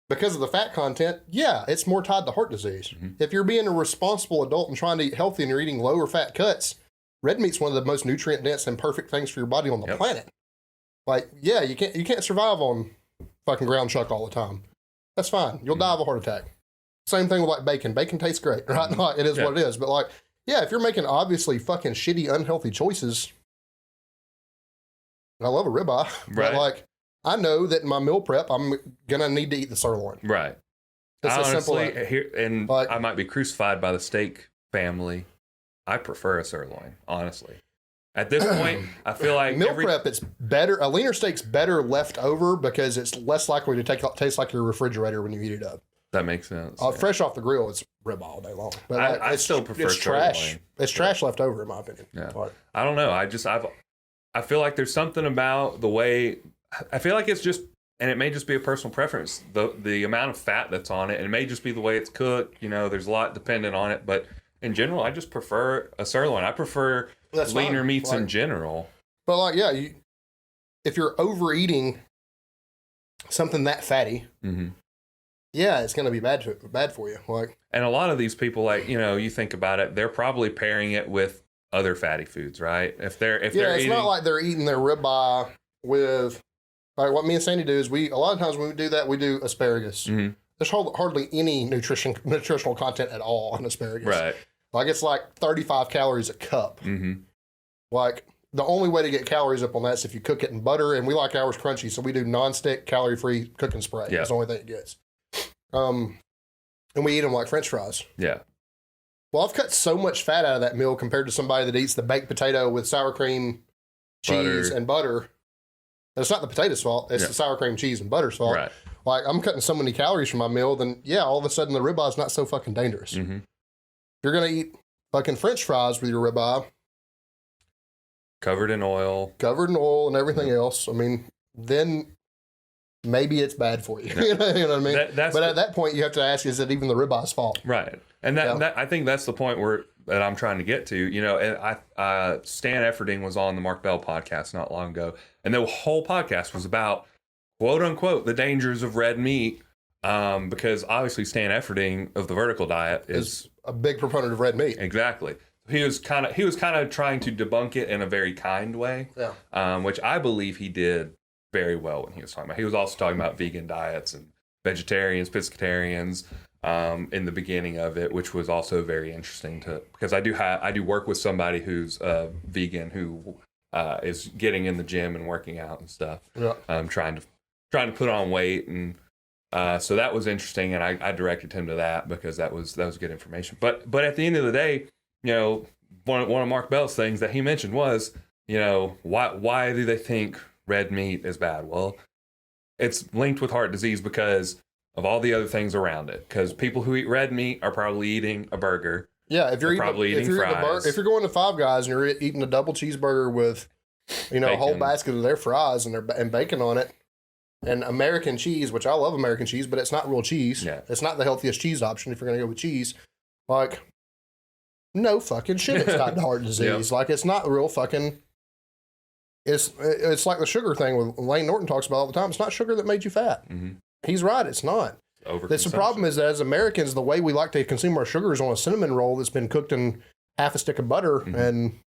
because of the fat content, it's more tied to heart disease. If you're being a responsible adult and trying to eat healthy and you're eating lower fat cuts, red meat's one of the most nutrient dense and perfect things for your body on the planet. Like, yeah, you can't survive on fucking ground chuck all the time. That's fine. You'll die of a heart attack. Same thing with like bacon. Bacon tastes great, right? Like, it is what it is. But like, yeah, if you're making obviously fucking shitty, unhealthy choices, I love a ribeye, Right. but like, I know that in my meal prep, I'm gonna need to eat the sirloin. Right. It's as simple Honestly, as here, and like- I might be crucified by the steak family. I prefer a sirloin, honestly. At this point, I feel like meal prep. It's better. A leaner steak's better left over because it's less likely to taste like your refrigerator when you heat it up. That makes sense. Fresh off the grill, it's ribeye all day long. But I still prefer it's trash. sirloin. It's trash left over, in my opinion. Yeah. Like, I don't know. I feel like there's something about the way. I feel like it's just, and it may just be a personal preference. The amount of fat that's on it, and it may just be the way it's cooked. You know, there's a lot dependent on it, but in general, I just prefer a sirloin. I prefer That's leaner fine. meats Like- in general. But like, yeah, if you're overeating something that fatty, Mm-hmm. yeah, it's gonna be bad for you. Like, And a lot of these people, like, you know, you think about it, they're probably pairing it with other fatty foods, right? If they're it's eating, not like they're eating their ribeye with. Like what me and Sandy do is a lot of times when we do that, we do asparagus. Mhm. There's hardly any nutritional content at all on asparagus. right. Like it's like 35 calories a cup. Mm-hmm. Like the only way to get calories up on that is if you cook it in butter, and we like ours crunchy, so we do non-stick, calorie-free cooking spray. Yeah. That's the only thing it gets. And we eat them like French fries. Yeah. Well, I've cut so much fat out of that meal compared to somebody that eats the baked potato with sour cream, cheese, Butter. and butter. And it's not the potato's fault; it's Yeah. the sour cream, cheese, and butter's fault. Right. Like I'm cutting so many calories from my meal, then yeah, all of a sudden the ribeye's not so fucking dangerous. Mm-hmm. You're gonna eat fucking French fries with your ribeye, Covered in oil. covered in oil and everything else. I mean, then maybe it's bad for you. Yeah. You know what I mean? That's But at that point, you have to ask: is it even the ribeye's fault? right. And that I think that's the point that I'm trying to get to. You know, and Stan Efferding was on the Mark Bell podcast not long ago, and the whole podcast was about quote unquote the dangers of red meat. Because obviously Stan Efferding of the Vertical Diet is A big proponent of red meat. exactly. He was kind of trying to debunk it in a very kind way, Yeah. which I believe he did very well when he was talking about. He was also talking about vegan diets and vegetarians, pescatarians in the beginning of it, which was also very interesting because I do work with somebody who's vegan who is getting in the gym and working out and stuff, Yeah. trying to put on weight and. So that was interesting, and I directed him to that because that was good information. But at the end of the day, you know, one of Mark Bell's things that he mentioned was, you know, why do they think red meat is bad? Well, it's linked with heart disease because of all the other things around it. Because people who eat red meat are probably eating a burger. Yeah, if you're probably eating, eating fries. if you're going to Five Guys and you're eating a double cheeseburger with, you know, a whole Bacon. basket of their fries and bacon on it, and American cheese, which I love American cheese, but it's not real cheese. Yeah. It's not the healthiest cheese option if you're going to go with cheese. Like, no fucking shit, it's tied to heart disease. Like, it's not real fucking. It's like the sugar thing with Lane Norton talks about all the time. It's not sugar that made you fat. Mm-hmm. He's right. It's not. That's the problem is that as Americans, the way we like to consume our sugar is on a cinnamon roll that's been cooked in half a stick of butter, Mhm. and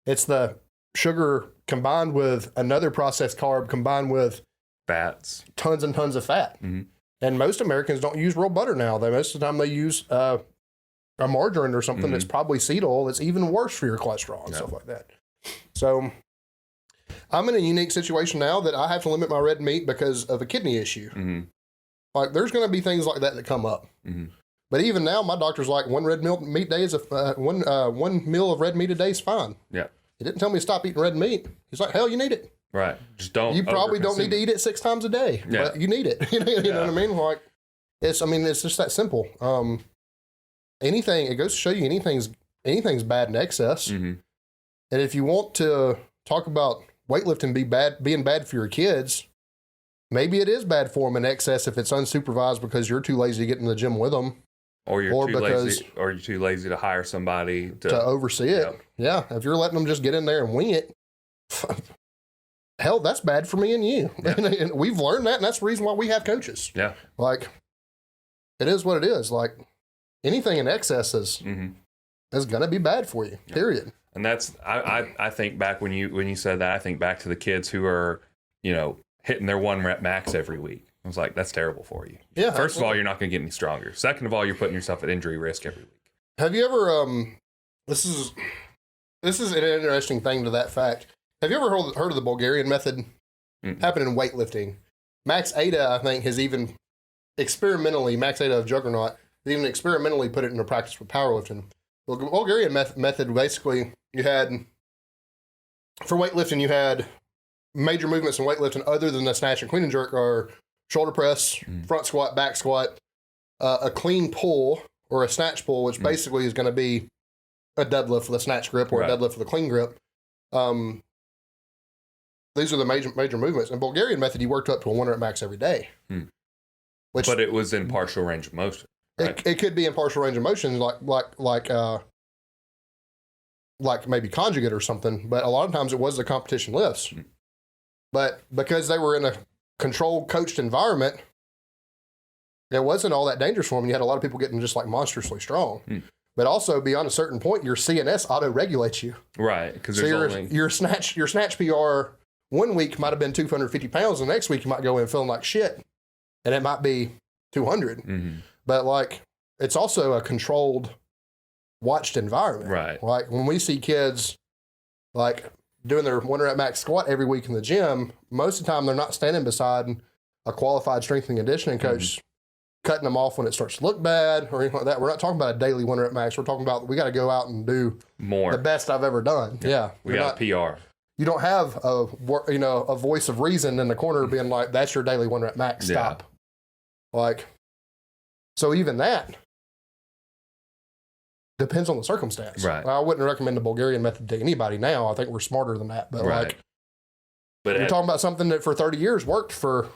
it's the sugar combined with another processed carb combined with fats. tons and tons of fat. Mhm. And most Americans don't use real butter now. Most of the time they use a margarine or something that's probably seed oil that's even worse for your cholesterol and stuff like that. So I'm in a unique situation now that I have to limit my red meat because of a kidney issue. Mm-hmm. Like there's going to be things like that come up. Mm-hmm. But even now, my doctor's like, one meat day is one meal of red meat a day is fine. Yeah. He didn't tell me to stop eating red meat. He's like, hell, you need it. Right. Just don't. You probably don't need to overconsume. eat it 6 times a day, Yeah. but you need it. You know what I mean? Like, it's just that simple. It goes to show you anything's bad in excess. Mm-hmm. And if you want to talk about weightlifting being bad for your kids, maybe it is bad for them in excess if it's unsupervised because you're too lazy to get in the gym with them. Or you're too lazy to hire somebody to oversee it. Yeah. If you're letting them just get in there and wing it, hell, that's bad for me and you. Yeah. And we've learned that, and that's the reason why we have coaches. Yeah. Like, it is what it is. Like, anything in excess is going to be bad for you, period. And that's I think back when you said that, I think back to the kids who are hitting their 1 rep max every week. I was like, that's terrible for you. Yeah. First of all, you're not going to get any stronger. Second of all, you're putting yourself at injury risk every week. Have you ever this is an interesting thing to that fact. Have you ever heard of the Bulgarian method? Happened in weightlifting. Max Ada, I think, has even experimentally, Max Ada of Juggernaut, has even experimentally put it into practice for powerlifting. The Bulgarian method, basically, you had, for weightlifting, you had major movements in weightlifting other than the snatch and clean and jerk are shoulder press, front squat, back squat, a clean pull or a snatch pull, which basically is going to be a deadlift with a snatch grip or a deadlift with a clean grip. These are the major movements. In Bulgarian method, you worked up to a 1 rep max every day. But it was in partial range of motion. Right? It could be in partial range of motion, like maybe conjugate or something. But a lot of times it was the competition lifts. But because they were in a controlled, coached environment, it wasn't all that dangerous for them. You had a lot of people getting just like monstrously strong. But also beyond a certain point, your CNS auto-regulates you. Right. Because so your snatch PR 1 week might have been 250 pounds. The next week you might go in feeling like shit. And it might be 200. But like, it's also a controlled, watched environment. Right. Like when we see kids like doing their 1 rep max squat every week in the gym, most of the time they're not standing beside a qualified strength and conditioning coach cutting them off when it starts to look bad or anything like that. We're not talking about a daily 1 rep max. We're talking about we got to go out and do more. The best I've ever done. Yeah. We got a PR. You don't have a voice of reason in the corner being like, that's your daily 1 rep max. Stop. Like, so even that depends on the circumstance. Right. I wouldn't recommend the Bulgarian method to anybody now. I think we're smarter than that. But you're talking about something that for 30 years worked for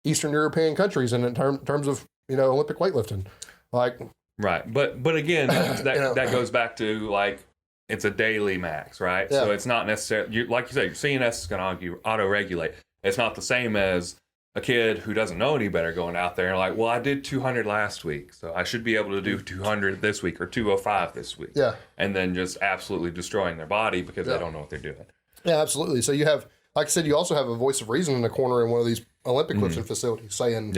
Eastern European countries and in terms of, Olympic weightlifting. Like, right. But again, that goes back to like, it's a daily max, right? Yeah. So it's not necessarily, like you said, your CNS is going to auto-regulate. It's not the same as a kid who doesn't know any better going out there and like, well, I did 200 last week, so I should be able to do 200 this week or 205 this week. Yeah. And then just absolutely destroying their body because they don't know what they're doing. Yeah, absolutely. So you have, like I said, you also have a voice of reason in the corner in one of these Olympic lifting facilities saying,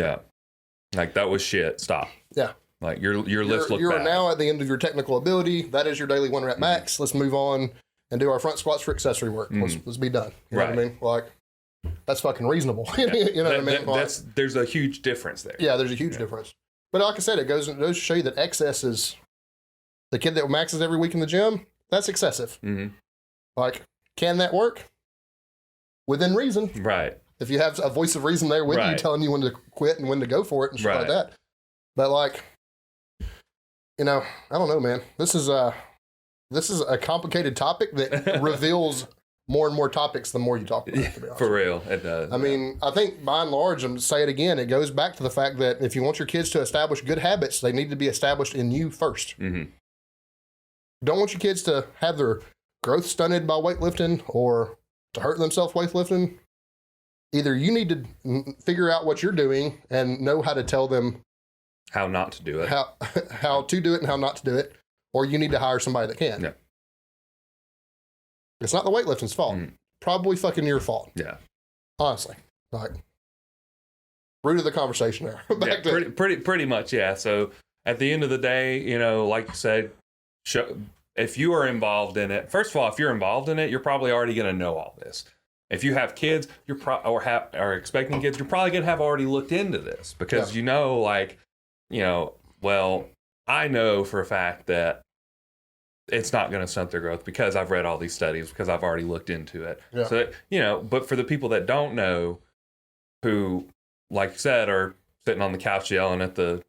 like that was shit. Stop. Yeah. Like your lifts look bad. You're now at the end of your technical ability. That is your daily 1 rep max. Let's move on and do our front squats for accessory work. Let's be done. You know what I mean? Like, that's fucking reasonable. You know what I mean? Like, there's a huge difference there. Yeah, there's a huge difference. But like I said, it goes to show you that excess is the kid that maxes every week in the gym. That's excessive. Like, can that work? Within reason. Right. If you have a voice of reason there with you telling you when to quit and when to go for it and shit like that. But like, I don't know, man. This is a complicated topic that reveals more and more topics the more you talk about it, to be honest. For real, it does. I mean, I think by and large, I'm say it again, it goes back to the fact that if you want your kids to establish good habits, they need to be established in you first. Don't want your kids to have their growth stunted by weightlifting or to hurt themselves weightlifting. Either you need to figure out what you're doing and know how to tell them how not to do it, how to do it and how not to do it, or you need to hire somebody that can. Yeah. It's not the weightlifting's fault. Probably fucking your fault. Yeah. Honestly. Like, root of the conversation there. Pretty much, yeah. So at the end of the day, like you said, if you are involved in it, first of all, if you're involved in it, you're probably already going to know all this. If you have kids, are expecting kids, you're probably going to have already looked into this because well, I know for a fact that it's not going to stunt their growth because I've read all these studies, because I've already looked into it. Yeah. So, but for the people that don't know, who, like you said, are sitting on the couch yelling at the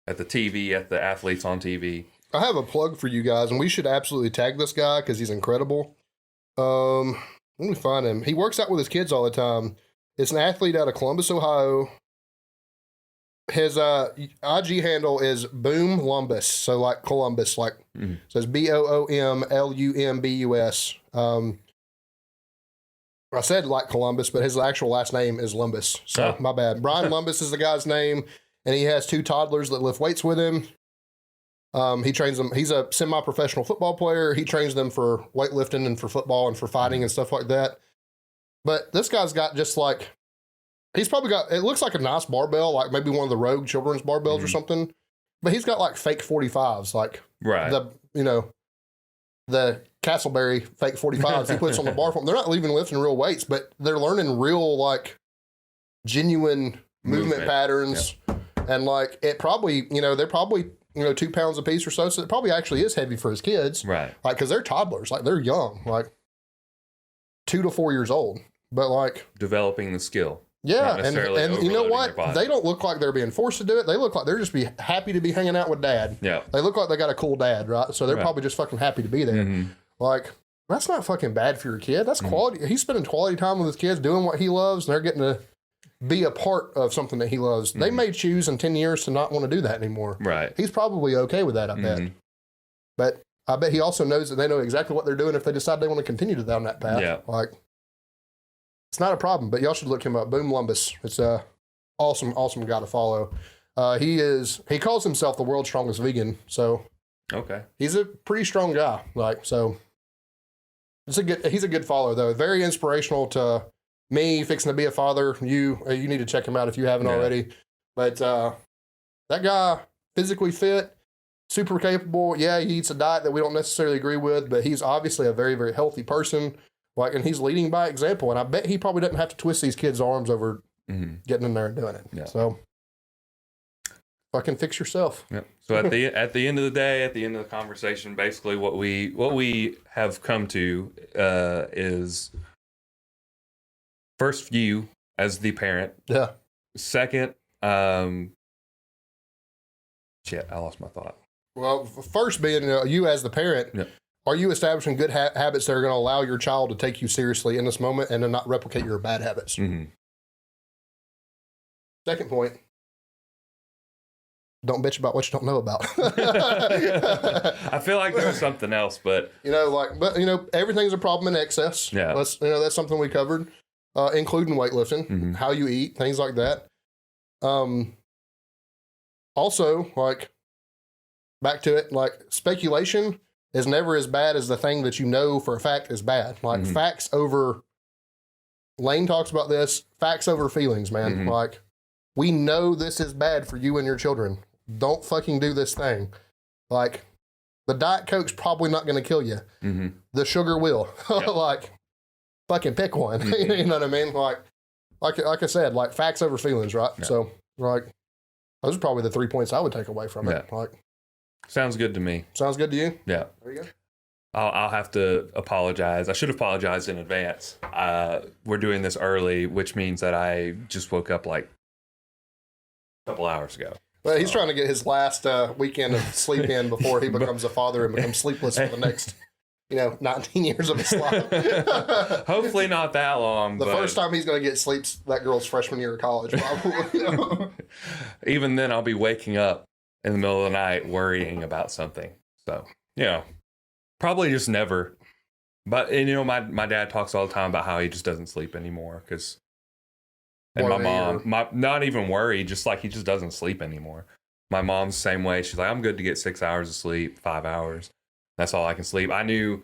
TV, at the athletes on TV. I have a plug for you guys, and we should absolutely tag this guy because he's incredible. Let me find him. He works out with his kids all the time. It's an athlete out of Columbus, Ohio. His IG handle is Boom Lumbus. So like Columbus, like says BOOMLUMBUS. I said like Columbus, but his actual last name is Lumbus. So my bad. Brian Lumbus is the guy's name, and he has 2 toddlers that lift weights with him. He trains them. He's a semi-professional football player. He trains them for weightlifting and for football and for fighting and stuff like that. But this guy's got just like, he's probably got, it looks like a nice barbell, like maybe one of the Rogue children's barbells or something. But he's got like fake 45s, like the Castleberry fake 45s he puts on the bar for them. They're not even lifting real weights, but they're learning real, like, genuine movement patterns. Yeah. And like, it probably, they're probably, 2 pounds a piece or so. So it probably actually is heavy for his kids. Right. Like, because they're toddlers, like, they're young, like 2 to 4 years old. But like, developing the skill. Yeah, and you know what? They don't look like they're being forced to do it. They look like they're just happy to be hanging out with dad. Yeah. They look like they got a cool dad, right? So they're probably just fucking happy to be there. Mm-hmm. Like, that's not fucking bad for your kid. That's quality. He's spending quality time with his kids, doing what he loves, and they're getting to be a part of something that he loves. They may choose in 10 years to not want to do that anymore. Right. He's probably okay with that, I bet. But I bet he also knows that they know exactly what they're doing if they decide they want to continue down that path. Yeah. Like, it's not a problem, but y'all should look him up. Boom Lumbus. It's a awesome guy to follow. He calls himself the world's strongest vegan. So he's a pretty strong guy. Like, so he's a good follow though. Very inspirational to me fixing to be a father. You need to check him out if you haven't already. But that guy, physically fit, super capable. Yeah, he eats a diet that we don't necessarily agree with, but he's obviously a very, very healthy person. Like, and he's leading by example, and I bet he probably doesn't have to twist these kids' arms over getting in there and doing it. Yeah. So, fucking fix yourself. Yeah. So at the end of the day, at the end of the conversation, basically what we have come to is first you as the parent. Yeah. Second, shit, I lost my thought. Well, first being you as the parent. Yeah. Are you establishing good habits that are going to allow your child to take you seriously in this moment and to not replicate your bad habits? Mm-hmm. Second point, don't bitch about what you don't know about. I feel like there was something else, but everything's a problem in excess. Yeah, that's something we covered, including weightlifting, how you eat, things like that. Also, like, back to it, like, speculation is never as bad as the thing that you know for a fact is bad. Like, facts over, Lane talks about this, facts over feelings, man. Like, we know this is bad for you and your children. Don't fucking do this thing. Like, the Diet Coke's probably not going to kill you. The sugar will. Yep. Like, fucking pick one. You know what I mean? Like I said, like, facts over feelings, right? Yeah. So, like, those are probably the 3 points I would take away from it. Like, sounds good to me. Sounds good to you? Yeah. There you go. I'll have to apologize. I should have apologized in advance. We're doing this early, which means that I just woke up like a couple hours ago. Well, he's trying to get his last weekend of sleep in before he becomes a father and becomes sleepless for the next, 19 years of his life. Hopefully not that long. The first time he's going to get sleep's that girl's freshman year of college, probably. Even then, I'll be waking up in the middle of the night worrying about something. So, probably just never. But, my dad talks all the time about how he just doesn't sleep anymore because, and my mom, not even worried, just like he just doesn't sleep anymore. My mom's the same way. She's like, I'm good to get 6 hours of sleep, 5 hours. That's all I can sleep. I knew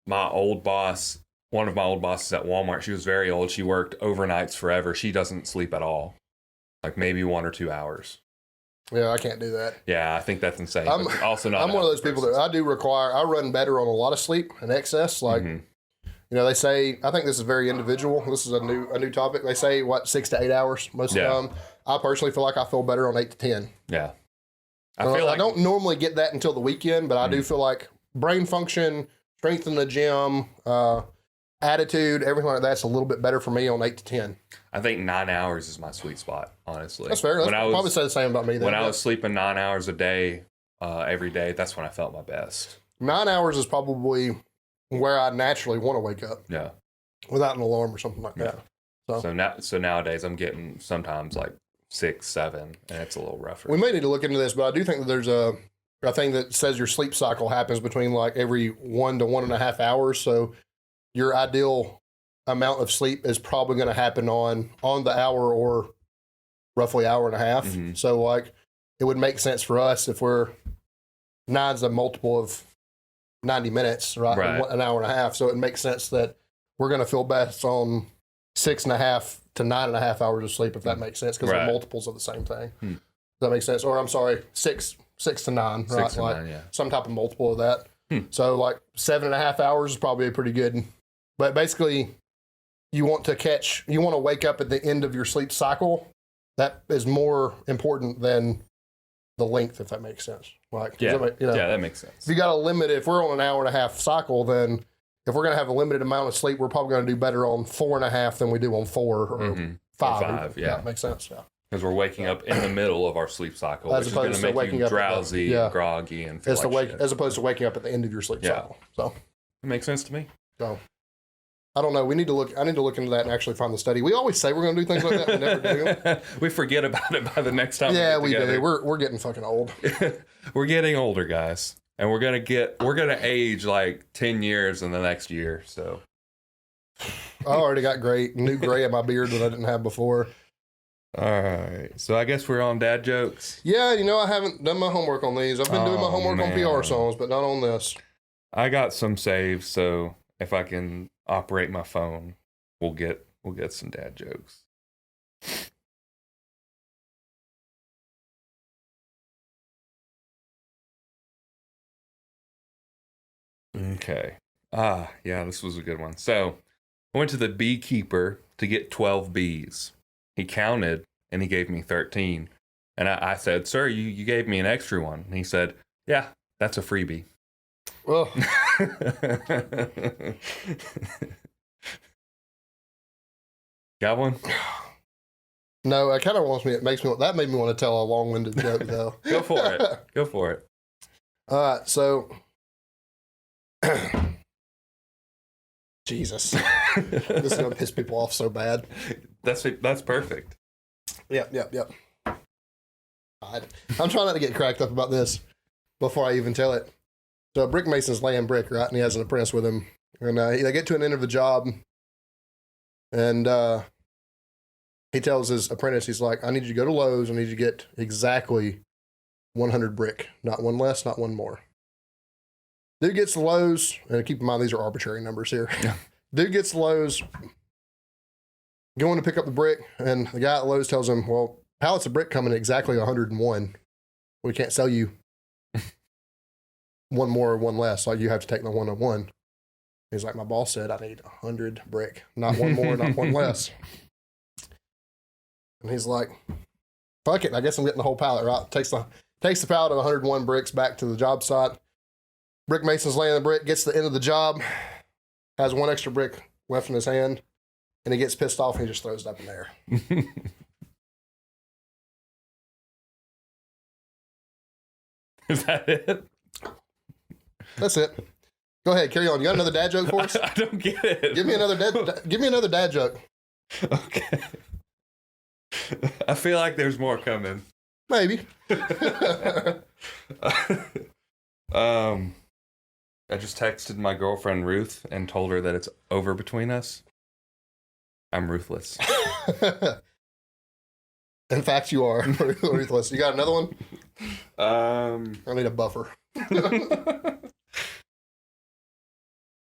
my old boss, one of my old bosses at Walmart, she was very old. She worked overnights forever. She doesn't sleep at all. Like maybe 1 or 2 hours. Yeah, I can't do that. Yeah, I think that's insane. I'm also not. I'm one of those people that I run better on a lot of sleep and excess. Like, they say, I think this is very individual. This is a new topic. They say 6 to 8 hours most of the time. I personally feel like I feel better on 8 to 10. Yeah. I don't normally get that until the weekend, but I do feel like brain function, strength in the gym, attitude, everything like that's a little bit better for me on 8 to 10. I think 9 hours is my sweet spot, honestly. That's fair. Probably say the same about me. When I was sleeping 9 hours a day, every day, that's when I felt my best. 9 hours is probably where I naturally want to wake up. Yeah. Without an alarm or something like that. So nowadays I'm getting sometimes like 6, 7, and it's a little rougher. We may need to look into this, but I do think that there's a thing that says your sleep cycle happens between like every 1 to 1.5 hours. So your ideal amount of sleep is probably going to happen on the hour or roughly hour and a half. So like it would make sense for us if we're 9's a multiple of 90 minutes, right? An hour and a half. So it makes sense that we're going to feel best on 6.5 to 9.5 hours of sleep, if that makes sense, because Right. they're multiples of the same thing. Does that make sense? Or I'm sorry, six to nine, right? 6 to Like 9, yeah. some type of multiple of that. So like 7.5 hours is probably pretty good. But basically, you want to wake up at the end of your sleep cycle. That is more important than the length, if that makes sense. Like, Yeah. does that make- Yeah, that makes sense. if you got a limit, if we're on an hour and a half cycle, then if we're going to have a limited amount of sleep, we're probably going to do better on 4.5 than we do on 4 or Mhm. 5. Or 5, yeah. That makes sense. Yeah. Because we're waking up in the middle of our sleep cycle, As which is going opposed to to make waking you up at the- drowsy, yeah. and groggy, and feel like shit. As opposed to waking up at the end of your sleep Yeah. cycle. So, It makes sense to me. so I don't know. I need to look into that and actually find the study. We always say we're going to do things like that, we never do. We forget about it by the next time. Yeah, we we get do. together. We're getting fucking old. We're getting older, guys, and we're gonna age like 10 years in the next year. So I already got new gray in my beard that I didn't have before. all right, so I guess we're on dad jokes. Yeah, I haven't done my homework on these. I've been doing my Oh, homework on man. PR songs, but not on this. I got some saved, so if I can operate my phone, we'll get some dad jokes. Okay. Yeah, this was a good one. So I went to the beekeeper to get 12 bees. He counted and he gave me 13. And I said, "Sir, you gave me an extra one." And he said, "Yeah, that's a freebie." Well, Got one? no, it kind of that made me want to tell a long-winded joke, though. Go for it. Go for it. All right, so Jesus, this is gonna piss people off so bad. That's perfect. Yep. I'm trying not to get cracked up about this before I even tell it. So a brick mason's laying brick, right? And he has an apprentice with him. And they get to an end of the job. And he tells his apprentice, he's like, "I need you to go to Lowe's. I need you to get exactly 100 brick. Not one less, not one more." Dude gets to Lowe's. And keep in mind, these are arbitrary numbers here. Yeah. Dude gets to Lowe's, going to pick up the brick. And the guy at Lowe's tells him, "Well, pallets of brick coming at exactly 101. We can't sell you one more or one less. Like, you have to take the 101. He's like, "My boss said I need 100 brick. Not one more, not one less." And he's like, "Fuck it. I guess I'm getting the whole pallet," right? Takes the pallet of 101 bricks back to the job site. Brick mason's laying the brick, gets to the end of the job, has one extra brick left in his hand, and he gets pissed off and he just throws it up in the air. Is that it? That's it. Go ahead, carry on. You got another dad joke for us? I don't get it. Give me another dad joke. Okay. I feel like there's more coming. Maybe. I just texted my girlfriend Ruth and told her that it's over between us. I'm ruthless. In fact, you are ruthless. You got another one? I need a buffer.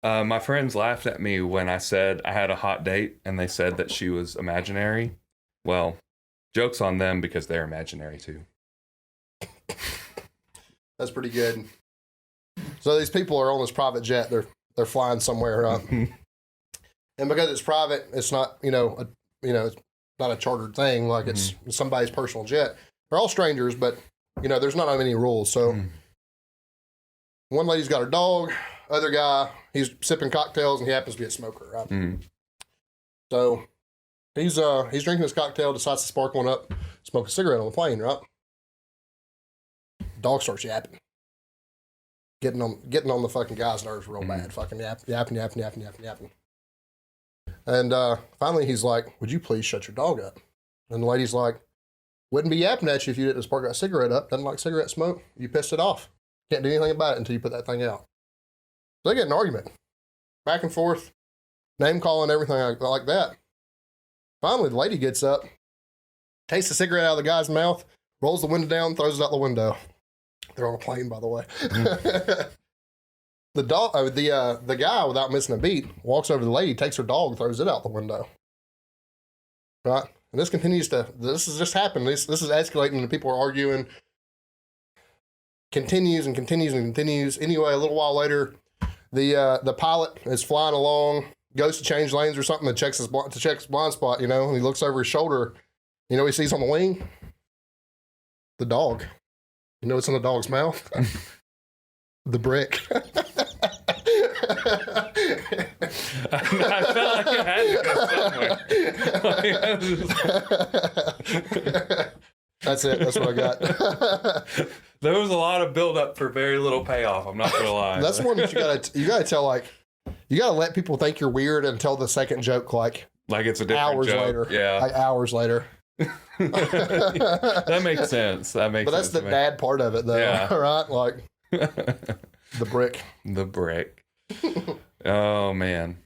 My friends laughed at me when I said I had a hot date and they said that she was imaginary. Well, joke's on them because they're imaginary too. That's pretty good. So these people are on this private jet. They're flying somewhere, and because it's private, it's not it's not a chartered thing. Like, it's somebody's personal jet. They're all strangers, but there's not many rules. So one lady's got her dog. Other guy, he's sipping cocktails, and he happens to be a smoker, right? So he's drinking his cocktail, decides to spark one up, smoke a cigarette on the plane, right? Dog starts yapping. Getting on the fucking guy's nerves real bad. Fucking yapping. And finally he's like, "Would you please shut your dog up?" And the lady's like, "Wouldn't be yapping at you if you didn't spark that cigarette up. Doesn't like cigarette smoke. You pissed it off. Can't do anything about it until you put that thing out." So they get an argument. Back and forth. Name calling, everything like that. Finally, the lady gets up, takes the cigarette out of the guy's mouth, rolls the window down, throws it out the window. They're on a plane, by the way. The guy, without missing a beat, walks over to the lady, takes her dog, throws it out the window. right? And this has just happened. This is escalating and people are arguing. Continues and continues and continues. Anyway, a little while later, the pilot is flying along, goes to change lanes or something, and checks his blind spot, and he looks over his shoulder. He sees on the wing? The dog. You know what's in the dog's mouth? The brick. I felt like I had to go somewhere. That's it. That's what I got. There was a lot of buildup for very little payoff. I'm not gonna lie. That's one that you gotta tell, you gotta let people think you're weird and tell the second joke like it's a different hours joke. later. Yeah, like hours later. That makes sense. But that's the dad part of it, though. Yeah. Right? Like the brick. The brick. Oh man.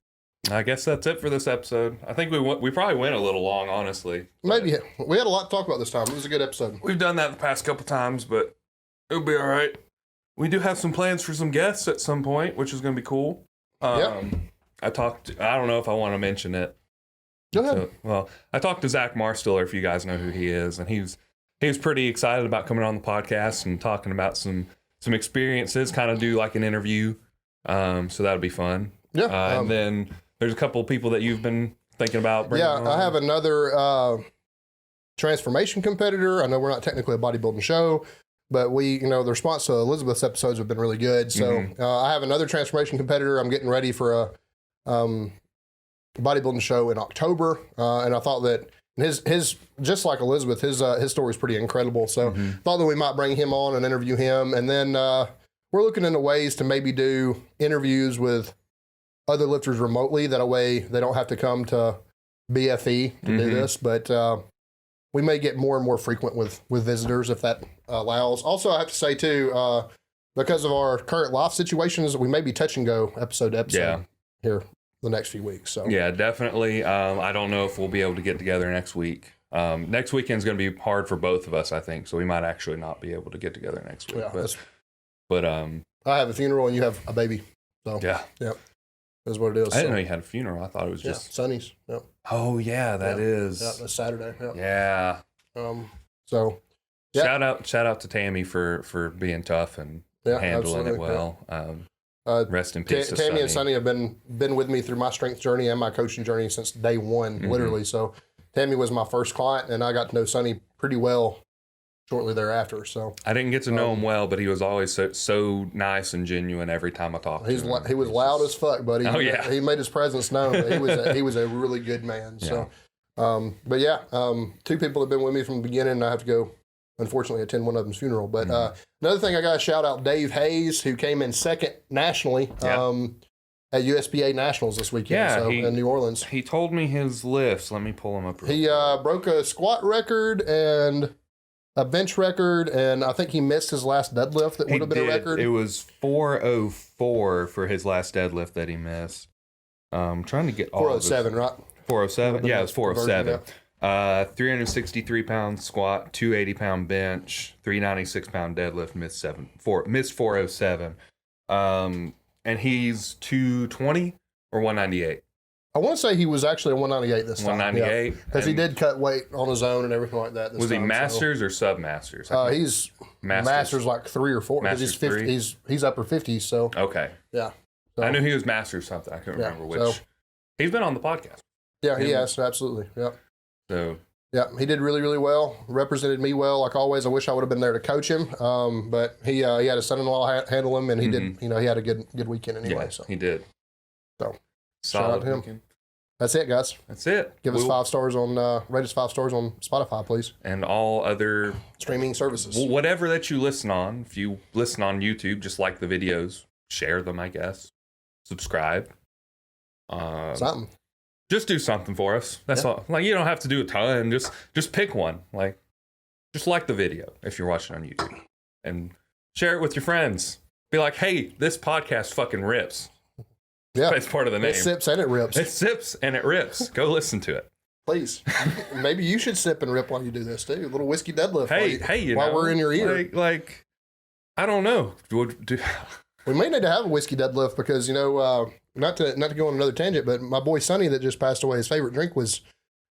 I guess that's it for this episode. I think we probably went a little long, honestly. Maybe we had a lot to talk about this time. It was a good episode. We've done that the past couple times, but it'll be all right. We do have some plans for some guests at some point, which is going to be cool. I don't know if I want to mention it. Go ahead. I talked to Zach Marstiller, if you guys know who he is, and he was pretty excited about coming on the podcast and talking about some experiences, kind of do like an interview. So that'll be fun. Yeah. And then there's a couple of people that you've been thinking about bringing on. I have another transformation competitor. I know we're not technically a bodybuilding show, but the response to Elizabeth's episodes have been really good. So I have another transformation competitor. I'm getting ready for a bodybuilding show in October, and I thought that his just like Elizabeth, his story is pretty incredible. So thought that we might bring him on and interview him, and then we're looking into ways to maybe do interviews with other lifters remotely. That way they don't have to come to BFE to do this, but we may get more and more frequent with visitors if that allows. Also, I have to say too, because of our current life situations, we may be touch and go episode to episode here the next few weeks. So yeah, definitely. I don't know if we'll be able to get together next week. Next weekend's going to be hard for both of us, I think. So we might actually not be able to get together next week. Yeah, but I have a funeral and you have a baby. So yeah. That's what it is. I didn't know you had a funeral. I thought it was just Sonny's. Yep. Oh yeah, that is. Yeah, that's Saturday. Yep. Yeah. So shout out to Tammy for being tough and handling it well. Rest in peace to Tammy Sonny. and Sonny have been with me through my strength journey and my coaching journey since day one, literally. So Tammy was my first client, and I got to know Sonny pretty well shortly thereafter. So I didn't get to know him well, but he was always so nice and genuine every time I talked to him. He was loud as fuck, buddy. Oh yeah, he made his presence known. But he was a really good man. So, but yeah, two people have been with me from the beginning. And I have to go, unfortunately, attend one of them's funeral. But another thing, I got to shout out Dave Hayes, who came in second nationally at USPA Nationals this weekend. In New Orleans. He told me his lifts. Let me pull him up. He broke a squat record and a bench record, and I think he missed his last deadlift that would have been a record. It was 404 for his last deadlift that he missed. I'm trying to get all 407, right? 407? Yeah, it was 407. 363 pound squat, 280-pound bench, 396-pound deadlift, missed 407. And he's 220 or 198? I want to say he was actually a 198 this time. 198? Because he did cut weight on his own and everything like that. Was he masters or sub-masters? He's masters like 3 or 4. Masters he's 50, 3? He's upper 50s, so. Okay. Yeah. So, I knew he was masters something. I couldn't remember which. So, he's been on the podcast. Yeah, he has, absolutely. Yeah. So. Yeah, he did really, really well. Represented me well. Like always, I wish I would have been there to coach him. But he had a son-in-law handle him, and he did. He had a good weekend anyway. Yeah, so he did. So solid shout out to him. weekend. That's it, guys. That's it. Give us 5 stars on rate us 5 stars on Spotify, please. And all other streaming services. Whatever that you listen on. If you listen on YouTube, just like the videos, share them, I guess. Subscribe. Something. Just do something for us. That's all. Like, you don't have to do a ton. Just pick one. Like, just like the video if you're watching on YouTube, and share it with your friends. Be like, hey, this podcast fucking rips. Yeah, it's part of the name. It sips and it rips. It sips and it rips. Go listen to it. Please. Maybe you should sip and rip while you do this too. A little whiskey deadlift. Hey, while we're in your ear. Like I don't know. We may need to have a whiskey deadlift because not to go on another tangent, but my boy Sonny that just passed away, his favorite drink was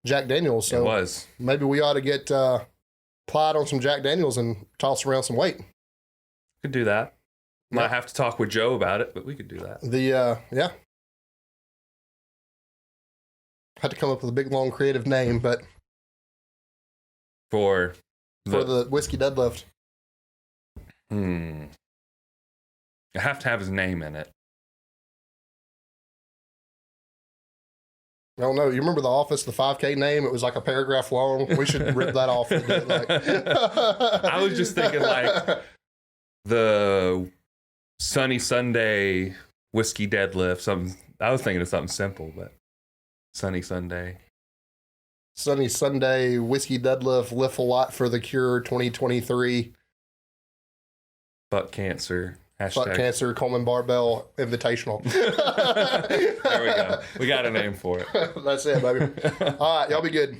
Jack Daniels. It So was. maybe we ought to get plied on some Jack Daniels and toss around some weight. Could do that. Might Yep. have to talk with Joe about it, but we could do that. Yeah. Had to come up with a big, long, creative name, but For the whiskey deadlift. I have to have his name in it. I don't know. You remember The Office, the 5K name? It was like a paragraph long. We should rip that off. And do it like... I was just thinking like the Sunny Sunday whiskey deadlift. Something. I was thinking of something simple, but Sunny Sunday. Sunny Sunday whiskey deadlift, lift a lot for the cure 2023. Fuck cancer. Hashtag. Fuck cancer, Coleman Barbell Invitational. There we go. We got a name for it. That's it, baby. All right, y'all be good.